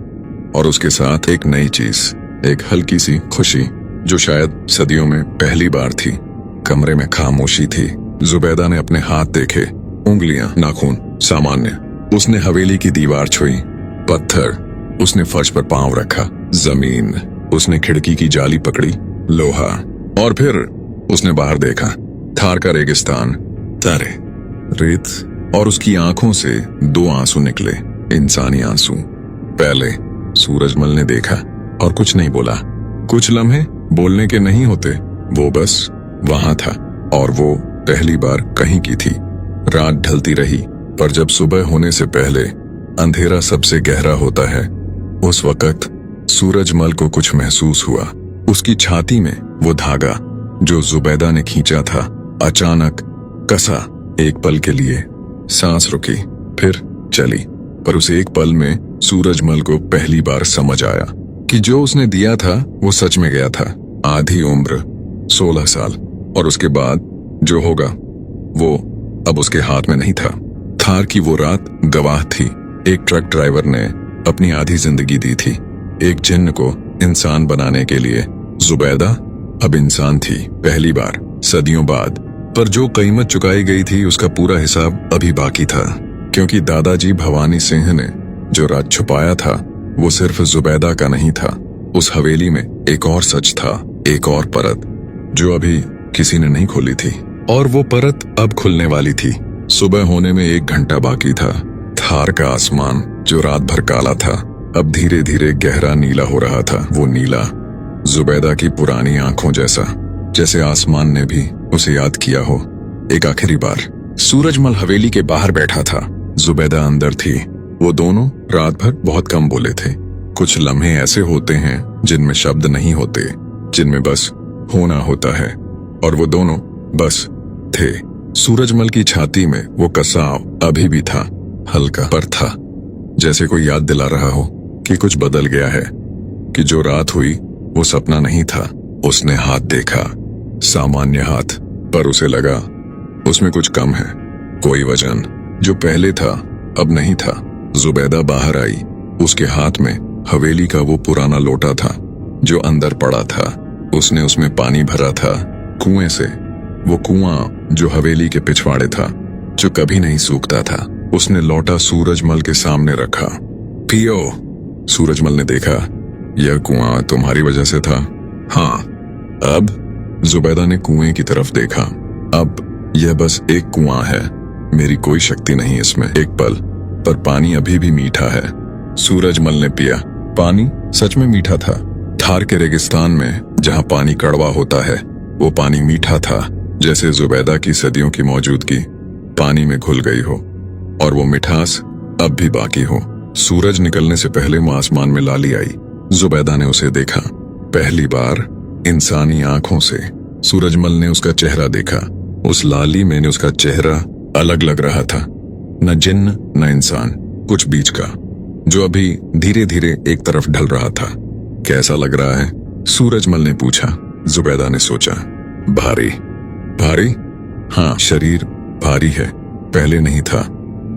और उसके साथ एक नई चीज, एक हल्की सी खुशी जो शायद सदियों में पहली बार थी। कमरे में खामोशी थी। जुबैदा ने अपने हाथ देखे, उंगलियां, नाखून सामान्य। उसने हवेली की दीवार छुई, पत्थर। उसने फर्श पर पांव रखा, जमीन। उसने खिड़की की जाली पकड़ी, लोहा। और फिर उसने बाहर देखा, थार का रेगिस्तान, तारे, रेत, और उसकी आंखों से दो आंसू निकले, इंसानी आंसू। पहले सूरजमल ने देखा और कुछ नहीं बोला। कुछ लम्हे बोलने के नहीं होते, वो बस वहां था, और वो पहली बार कहीं की थी। रात ढलती रही, पर जब सुबह होने से पहले अंधेरा सबसे गहरा होता है, उस वक्त सूरजमल को कुछ महसूस हुआ। उसकी छाती में वो धागा जो जुबैदा ने खींचा था, अचानक कसा। एक पल के लिए सांस रुकी, फिर चली, पर उस एक पल में सूरजमल को पहली बार समझ आया कि जो उसने दिया था वो सच में गया था। आधी उम्र, 16 साल, और उसके बाद जो होगा वो अब उसके हाथ में नहीं था। थार की वो रात गवाह थी। एक ट्रक ड्राइवर ने अपनी आधी जिंदगी दी थी एक जिन्न को इंसान बनाने के लिए। जुबैदा अब इंसान थी, पहली बार, सदियों बाद। पर जो कीमत चुकाई गई थी उसका पूरा हिसाब अभी बाकी था, क्योंकि दादाजी भवानी सिंह ने जो राज छुपाया था वो सिर्फ जुबैदा का नहीं था। उस हवेली में एक और सच था, एक और परत जो अभी किसी ने नहीं खोली थी और वो परत अब खुलने वाली थी। सुबह होने में 1 घंटा बाकी था। थार का आसमान जो रात भर काला था अब धीरे धीरे गहरा नीला हो रहा था। वो नीला जुबैदा की पुरानी आंखों जैसा, जैसे आसमान ने भी उसे याद किया हो एक आखिरी बार। सूरजमल हवेली के बाहर बैठा था, जुबैदा अंदर थी। वो दोनों रात भर बहुत कम बोले थे। कुछ लम्हे ऐसे होते हैं जिनमें शब्द नहीं होते, जिनमें बस होना होता है, और वो दोनों बस थे। सूरजमल की छाती में वो कसाव अभी भी था, हल्का पर था, जैसे कोई याद दिला रहा हो कि कुछ बदल गया है, कि जो रात हुई वो सपना नहीं था। उसने हाथ देखा, सामान्य हाथ, पर उसे लगा उसमें कुछ कम है। कोई वजन जो पहले था अब नहीं था। जुबैदा बाहर आई। उसके हाथ में हवेली का वो पुराना लोटा था जो अंदर पड़ा था। उसने उसमें पानी भरा था कुएं से, वो कुआं जो हवेली के पिछवाड़े था, जो कभी नहीं सूखता था। उसने लोटा सूरजमल के सामने रखा। पियो। सूरजमल ने देखा, यह कुआं तुम्हारी वजह से था? हाँ। अब? जुबैदा ने कुएं की तरफ देखा। अब यह बस एक कुआं है, मेरी कोई शक्ति नहीं इसमें। एक पल, पर पानी अभी भी मीठा है। सूरजमल ने पिया। पानी सच में मीठा था। थार के रेगिस्तान में जहां पानी कड़वा होता है, वो पानी मीठा था, जैसे जुबैदा की सदियों की मौजूदगी पानी में घुल गई हो, और वो मिठास अब भी बाकी हो। सूरज निकलने से पहले वो आसमान में लाली आई। जुबैदा ने उसे देखा, पहली बार इंसानी आंखों से। सूरजमल ने उसका चेहरा देखा। उस लाली में उसका चेहरा अलग लग रहा था, न जिन्न न इंसान, कुछ बीच का, जो अभी धीरे धीरे एक तरफ ढल रहा था। कैसा लग रहा है? सूरजमल ने पूछा। जुबैदा ने सोचा, भारी। भारी? हाँ, शरीर भारी है, पहले नहीं था।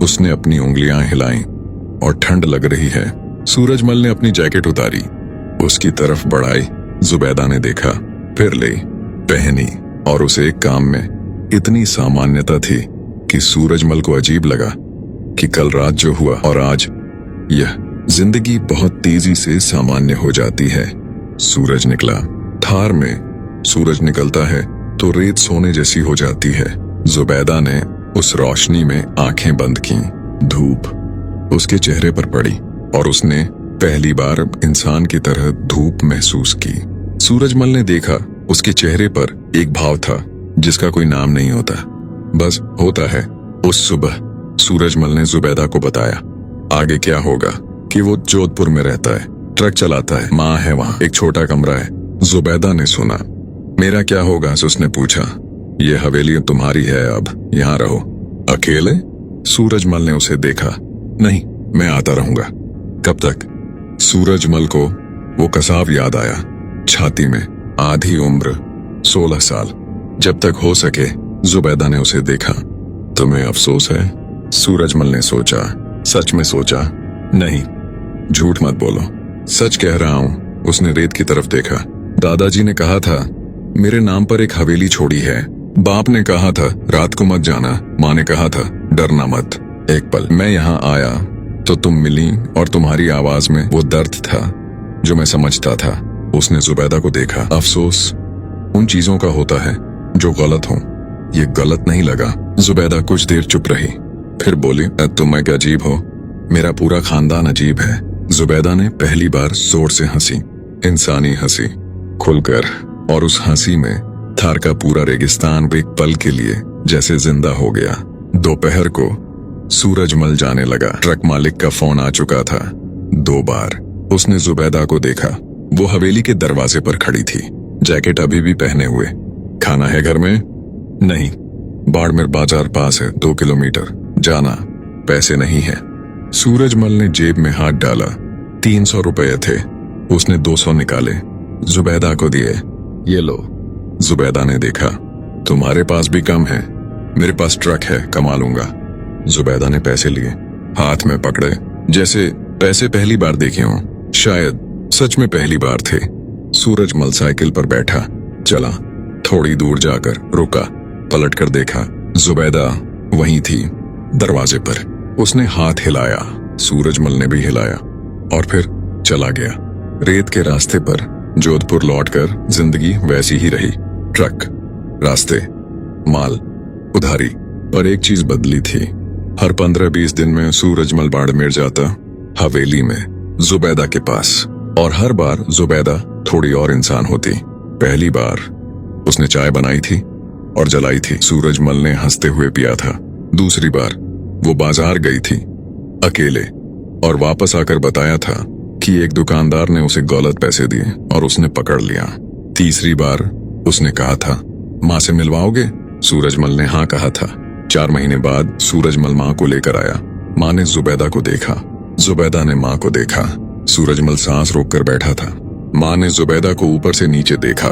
उसने अपनी उंगलियां हिलाई, और ठंड लग रही है। सूरजमल ने अपनी जैकेट उतारी, उसकी तरफ बढ़ाई। जुबैदा ने देखा, फिर ली, पहनी, और उसे एक काम में इतनी सामान्यता थी कि सूरजमल को अजीब लगा कि कल रात जो हुआ और आज यह जिंदगी बहुत तेजी से सामान्य हो जाती है। सूरज निकला। थार में सूरज निकलता है तो रेत सोने जैसी हो जाती है। जुबैदा ने उस रोशनी में आंखें बंद की। धूप उसके चेहरे पर पड़ी और उसने पहली बार इंसान की तरह धूप महसूस की। सूरजमल ने देखा, उसके चेहरे पर एक भाव था जिसका कोई नाम नहीं होता, बस होता है। उस सुबह सूरजमल ने जुबैदा को बताया आगे क्या होगा, कि वो जोधपुर में रहता है, ट्रक चलाता है, माँ है वहाँ, एक छोटा कमरा है। जुबैदा ने सुना। मेरा क्या होगा? उसने पूछा। ये हवेली तुम्हारी है, अब यहाँ रहो। अकेले? सूरजमल ने उसे देखा। नहीं, मैं आता रहूंगा। कब तक? सूरजमल को वो कसाव याद आया, छाती में, आधी उम्र, 16 साल। जब तक हो सके। जुबैदा ने उसे देखा। तुम्हें अफसोस है? सूरजमल ने सोचा। सच में सोचा? नहीं, झूठ मत बोलो। सच कह रहा हूं। उसने रेत की तरफ देखा। दादाजी ने कहा था मेरे नाम पर एक हवेली छोड़ी है। बाप ने कहा था रात को मत जाना। माँ ने कहा था डरना मत। एक पल मैं यहाँ आया तो तुम मिली, और तुम्हारी आवाज में वो दर्द था जो मैं समझता था। उसने जुबैदा को देखा। अफसोस उन चीजों का होता है जो गलत हो। ये गलत नहीं लगा। जुबैदा कुछ देर चुप रही, फिर बोली, तुम एक अजीब हो, मेरा पूरा खानदान अजीब है। जुबैदा ने पहली बार जोर से हंसी, इंसानी हंसी, खुलकर, और उस हंसी में थार का पूरा रेगिस्तान एक पल के लिए जैसे जिंदा हो गया। दोपहर को सूरजमल जाने लगा। ट्रक मालिक का फोन आ चुका था। 2 बार उसने जुबैदा को देखा। वो हवेली के दरवाजे पर खड़ी थी, जैकेट अभी भी पहने हुए। खाना है घर में? नहीं, बाड़मेर बाजार पास है, 2 किलोमीटर जाना। पैसे नहीं है। सूरजमल ने जेब में हाथ डाला। 300 रुपए थे। उसने 200 निकाले, जुबैदा को दिए। ये लो। जुबैदा ने देखा। तुम्हारे पास भी कम है? मेरे पास ट्रक है, कमा लूंगा। जुबैदा ने पैसे लिए, हाथ में पकड़े, जैसे पैसे पहली बार देखे हों। शायद सच में पहली बार थे। सूरजमल साइकिल पर बैठा, चला। थोड़ी दूर जाकर रुका, पलट कर देखा, जुबैदा वहीं थी, दरवाजे पर। उसने हाथ हिलाया, सूरजमल ने भी हिलाया, और फिर चला गया। रेत के रास्ते पर जोधपुर लौटकर जिंदगी वैसी ही रही। ट्रक रास्ते, माल, उधारी। पर एक चीज बदली थी। हर 15-20 दिन में सूरजमल बाड़मेर जाता, हवेली में जुबैदा के पास। और हर बार जुबैदा थोड़ी और इंसान होती। पहली बार उसने चाय बनाई थी और जलाई थी, सूरजमल ने हंसते हुए पिया था। दूसरी बार वो बाजार गई थी अकेले और वापस आकर बताया था कि एक दुकानदार ने उसे गलत पैसे दिए और उसने पकड़ लिया। तीसरी बार उसने कहा था, माँ से मिलवाओगे? सूरजमल ने हाँ कहा था। 4 महीने बाद सूरजमल माँ को लेकर आया। माँ ने जुबैदा को देखा, जुबैदा ने माँ को देखा। सूरजमल सांस रोककर बैठा था। माँ ने जुबैदा को ऊपर से नीचे देखा,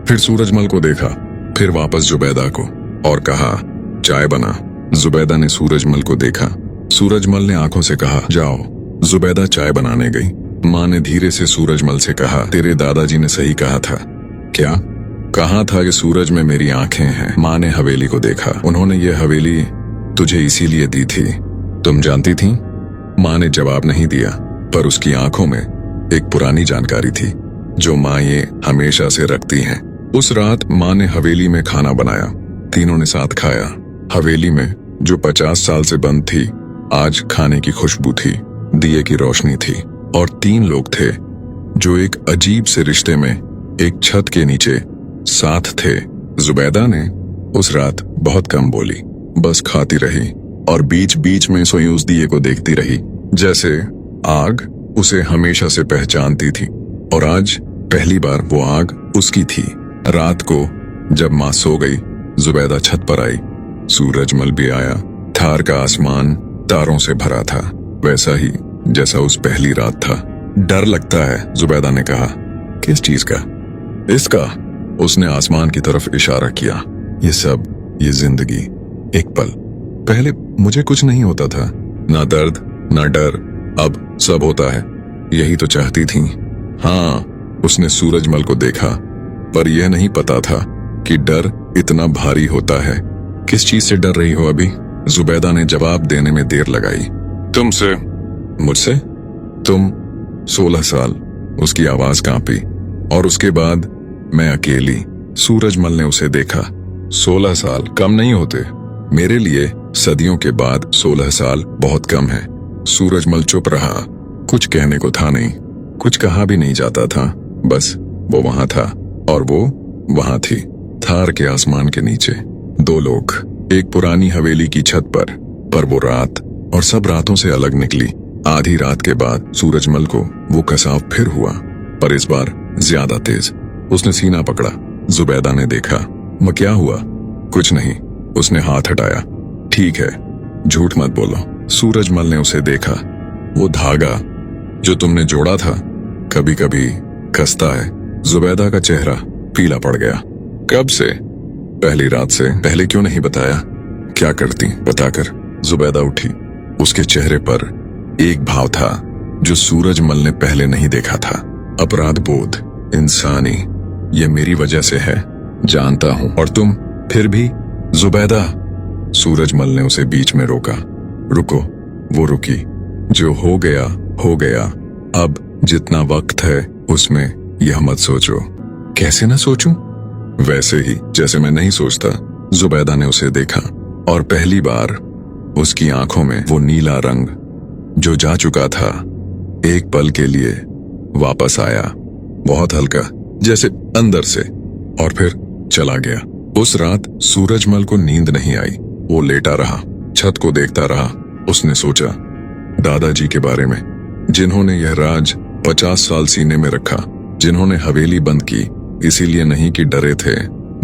फिर सूरजमल को देखा, फिर वापस जुबैदा को और कहा, चाय बना। जुबैदा ने सूरजमल को देखा। सूरजमल ने आंखों से कहा, जाओ। जुबैदा चाय बनाने गई। माँ ने धीरे से सूरजमल से कहा, तेरे दादाजी ने सही कहा था। क्या? कहा था कि सूरज में मेरी आंखें हैं। माँ ने हवेली को देखा। उन्होंने ये हवेली तुझे इसीलिए दी थी, तुम जानती थी? माँ ने जवाब नहीं दिया, पर उसकी आंखों में एक पुरानी जानकारी थी जो माँ ये हमेशा से रखती हैं। उस रात माँ ने हवेली में खाना बनाया। तीनों ने साथ खाया। हवेली में जो 50 साल से बंद थी, आज खाने की खुशबू थी, दिए की रोशनी थी और 3 लोग थे जो एक अजीब से रिश्ते में एक छत के नीचे साथ थे। जुबैदा ने उस रात बहुत कम बोली, बस खाती रही और बीच बीच में सोई उस दिए को देखती रही जैसे आग उसे हमेशा से पहचानती थी। और आज पहली बार वो आग उसकी थी। रात को जब माँ सो गई, जुबैदा छत पर आई। सूरजमल भी आया। थार का आसमान तारों से भरा था, वैसा ही जैसा उस पहली रात था। डर लगता है, जुबैदा ने कहा। किस चीज का? इसका। उसने आसमान की तरफ इशारा किया। ये सब, ये जिंदगी, एक पल। पहले मुझे कुछ नहीं होता था, ना दर्द ना डर, अब सब होता है। यही तो चाहती थी। हाँ, उसने सूरजमल को देखा, पर यह नहीं पता था कि डर इतना भारी होता है। किस चीज से डर रही हो अभी? जुबैदा ने जवाब देने में देर लगाई। तुमसे। मुझसे? तुम 16 साल। उसकी आवाज कांपी। और उसके बाद मैं अकेली। सूरजमल ने उसे देखा। 16 साल कम नहीं होते मेरे लिए। सदियों के बाद 16 साल बहुत कम है। सूरजमल चुप रहा। कुछ कहने को था नहीं, कुछ कहा भी नहीं जाता था। बस वो वहां था और वो वहां थी, थार के आसमान के नीचे। 2 लोग, एक पुरानी हवेली की छत पर वो रात और सब रातों से अलग निकली। आधी रात के बाद सूरजमल को वो कसाव फिर हुआ, पर इस बार ज्यादा तेज। उसने सीना पकड़ा। जुबैदा ने देखा। मैं क्या हुआ? कुछ नहीं, उसने हाथ हटाया। ठीक है, झूठ मत बोलो। सूरजमल ने उसे देखा। वो धागा जो तुमने जोड़ा था कभी कभी कसता है। जुबैदा का चेहरा पीला पड़ गया। कब से? पहली रात से। पहले क्यों नहीं बताया? क्या करती बताकर? जुबैदा उठी। उसके चेहरे पर एक भाव था जो सूरजमल ने पहले नहीं देखा था। अपराध बोध, इंसानी। ये मेरी वजह से है, जानता हूं। और तुम फिर भी? जुबैदा। सूरजमल ने उसे बीच में रोका। रुको। वो रुकी। जो हो गया हो गया। अब जितना वक्त है उसमें यह मत सोचो। कैसे ना सोचूं? वैसे ही जैसे मैं नहीं सोचता। जुबैदा ने उसे देखा और पहली बार उसकी आंखों में वो नीला रंग जो जा चुका था एक पल के लिए वापस आया, बहुत हल्का, जैसे अंदर से, और फिर चला गया। उस रात सूरजमल को नींद नहीं आई। वो लेटा रहा, छत को देखता रहा। उसने सोचा दादाजी के बारे में, जिन्होंने यह राज 50 साल सीने में रखा, जिन्होंने हवेली बंद की, इसीलिए नहीं कि डरे थे,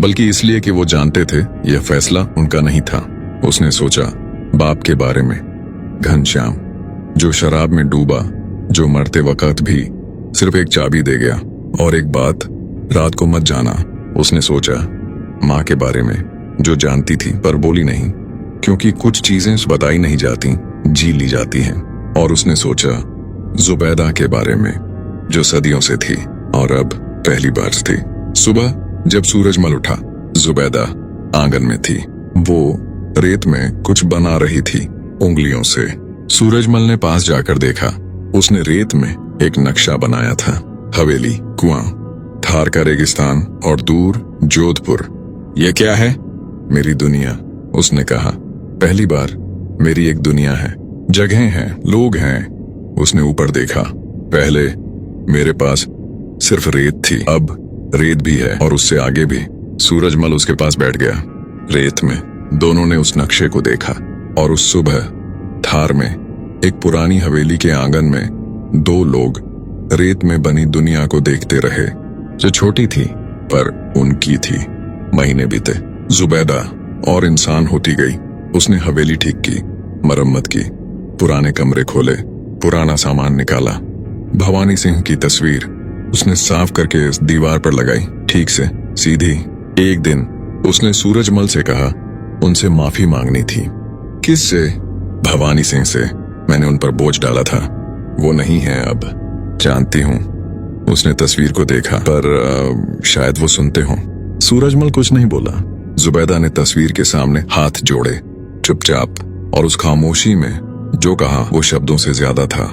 बल्कि इसलिए कि वो जानते थे यह फैसला उनका नहीं था। उसने सोचा बाप के बारे में, घनश्याम, जो शराब में डूबा, जो मरते वक्त भी सिर्फ एक चाबी दे गया, और एक बात, रात को मत जाना। उसने सोचा माँ के बारे में, जो जानती थी पर बोली नहीं, क्योंकि कुछ चीजें बताई नहीं जाती, जी ली जाती हैं। और उसने सोचा जुबैदा के बारे में, जो सदियों से थी और अब पहली बार थी। सुबह जब सूरजमल उठा, जुबैदा आंगन में थी। वो रेत में कुछ बना रही थी उंगलियों से। सूरजमल ने पास जाकर देखा। उसने रेत में एक नक्शा बनाया था। हवेली, कुआं, थार का रेगिस्तान और दूर जोधपुर। ये क्या है? मेरी दुनिया, उसने कहा। पहली बार मेरी एक दुनिया है, जगहें हैं, लोग हैं। उसने ऊपर देखा। पहले मेरे पास सिर्फ रेत थी, अब रेत भी है और उससे आगे भी। सूरजमल उसके पास बैठ गया। रेत में दोनों ने उस नक्शे को देखा और उस सुबह थार में एक पुरानी हवेली के आंगन में दो लोग रेत में बनी दुनिया को देखते रहे, जो छोटी थी पर उनकी थी। महीने बीते, जुबैदा और इंसान होती गई। उसने हवेली ठीक की, मरम्मत की, पुराने कमरे खोले, पुराना सामान निकाला। भवानी सिंह की तस्वीर उसने साफ करके इस दीवार पर लगाई, ठीक से सीधी। एक दिन उसने सूरजमल से कहा उनसे माफी मांगनी थी। किससे? भवानी सिंह से। मैंने उन पर बोझ डाला था, वो नहीं है अब। जानती हूँ। उसने तस्वीर को देखा, पर शायद वो सुनते हों। सूरजमल कुछ नहीं बोला। जुबैदा ने तस्वीर के सामने हाथ जोड़े, चुपचाप, और उस खामोशी में जो कहा वो शब्दों से ज्यादा था।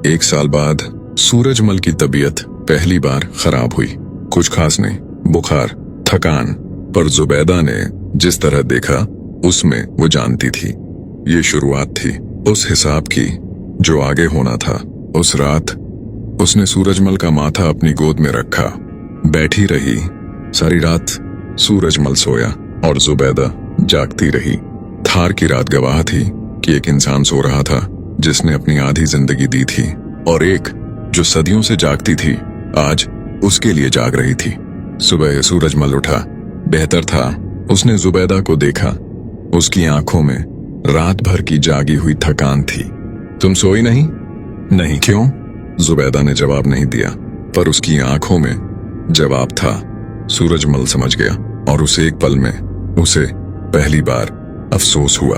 1 साल बाद सूरजमल की तबीयत पहली बार खराब हुई। कुछ खास नहीं, बुखार, थकान, पर जुबैदा ने जिस तरह देखा उसमें वो जानती थी ये शुरुआत थी उस हिसाब की जो आगे होना था। उस रात उसने सूरजमल का माथा अपनी गोद में रखा, बैठी रही। सारी रात सूरजमल सोया और जुबैदा जागती रही। थार की रात गवाह थी कि एक इंसान सो रहा था जिसने अपनी आधी जिंदगी दी थी, और एक जो सदियों से जागती थी आज उसके लिए जाग रही थी। सुबह सूरजमल उठा। बेहतर था। उसने जुबैदा को देखा। उसकी आंखों में रात भर की जागी हुई थकान थी। तुम सोई नहीं? नहीं। क्यों? जुबैदा ने जवाब नहीं दिया, पर उसकी आंखों में जवाब था। सूरजमल समझ गया, और उसे एक पल में उसे पहली बार अफसोस हुआ।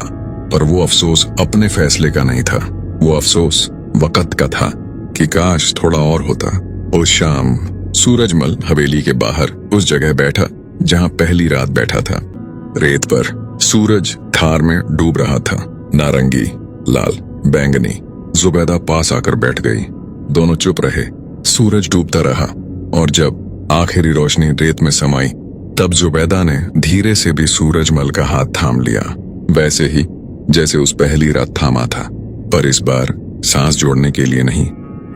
पर वो अफसोस अपने फैसले का नहीं था, वो अफसोस वक्त का था कि काश थोड़ा और होता। उस शाम सूरजमल हवेली के बाहर उस जगह बैठा जहां पहली रात बैठा था। रेत पर सूरज थार में डूब रहा था, नारंगी, लाल, बैंगनी। जुबैदा पास आकर बैठ गई। दोनों चुप रहे। सूरज डूबता रहा, और जब आखिरी रोशनी रेत में समाई तब जुबैदा ने धीरे से भी सूरजमल का हाथ थाम लिया, वैसे ही जैसे उस पहली रात थामा था, पर इस बार सांस जोड़ने के लिए नहीं,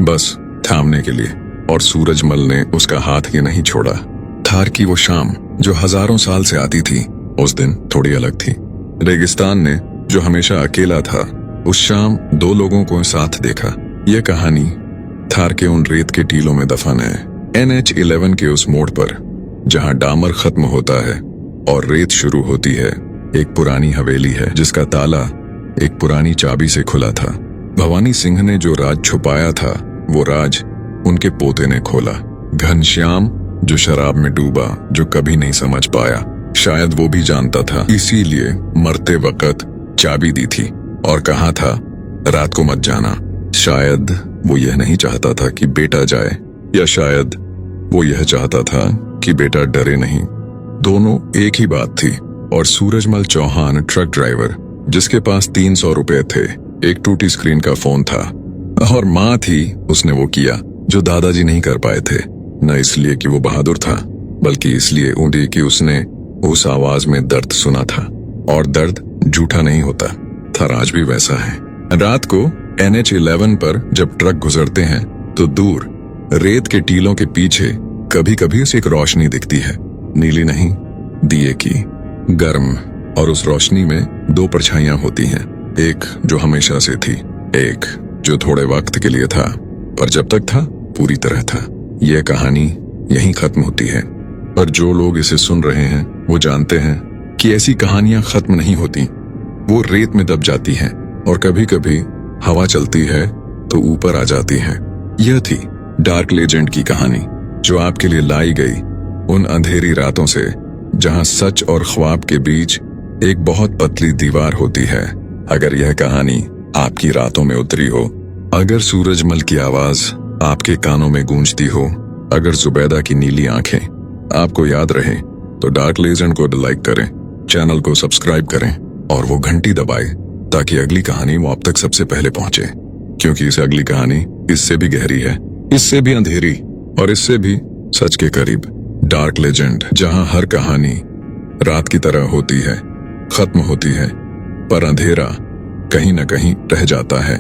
बस थामने के लिए। और सूरजमल ने उसका हाथ ही नहीं छोड़ा। थार की वो शाम जो हजारों साल से आती थी, उस दिन थोड़ी अलग थी। रेगिस्तान ने जो हमेशा अकेला था, उस शाम 2 लोगों को साथ देखा। यह कहानी थार के उन रेत के टीलों में दफन है। NH11 के उस मोड़ पर जहां डामर खत्म होता है और रेत शुरू होती है, एक पुरानी हवेली है जिसका ताला एक पुरानी चाबी से खुला था। भवानी सिंह ने जो राज छुपाया था, वो राज उनके पोते ने खोला। घनश्याम जो शराब में डूबा, जो कभी नहीं समझ पाया, शायद वो भी जानता था, इसीलिए मरते वक्त चाबी दी थी और कहा था रात को मत जाना। शायद वो यह नहीं चाहता था कि बेटा जाए, या शायद वो यह चाहता था कि बेटा डरे नहीं। दोनों एक ही बात थी। और सूरजमल चौहान ट्रक ड्राइवर जिसके पास 300 रुपए थे, एक टूटी स्क्रीन का फोन था, और माँ थी, उसने वो किया जो दादाजी नहीं कर पाए थे। न इसलिए कि वो बहादुर था, बल्कि इसलिए ऊँधी कि उसने उस आवाज में दर्द सुना था, और दर्द झूठा नहीं होता था। राज भी वैसा है। रात को NH11 पर जब ट्रक गुजरते हैं तो दूर रेत के टीलों के पीछे कभी कभी उसे एक रोशनी दिखती है, नीली नहीं, दिए की, गर्म, और उस रोशनी में 2 परछाइयां होती हैं, एक जो हमेशा से थी, एक जो थोड़े वक्त के लिए था, पर जब तक था पूरी तरह था। यह कहानी यहीं खत्म होती है, पर जो लोग इसे सुन रहे हैं वो जानते हैं कि ऐसी कहानियां खत्म नहीं होती, वो रेत में दब जाती हैं, और कभी कभी हवा चलती है तो ऊपर आ जाती है। यह थी डार्क लेजेंड की कहानी, जो आपके लिए लाई गई उन अंधेरी रातों से जहां सच और ख्वाब के बीच एक बहुत पतली दीवार होती है। अगर यह कहानी आपकी रातों में उतरी हो, अगर सूरजमल की आवाज आपके कानों में गूंजती हो, अगर जुबैदा की नीली आंखें आपको याद रहे, तो डार्क लेजेंड को लाइक करें, चैनल को सब्सक्राइब करें और वो घंटी दबाएं ताकि अगली कहानी वो आप तक सबसे पहले पहुंचे। क्योंकि इस अगली कहानी इससे भी गहरी है, इससे भी अंधेरी, और इससे भी सच के करीब। डार्क लेजेंड, जहां हर कहानी रात की तरह होती है, खत्म होती है, पर अंधेरा कहीं न कहीं रह जाता है।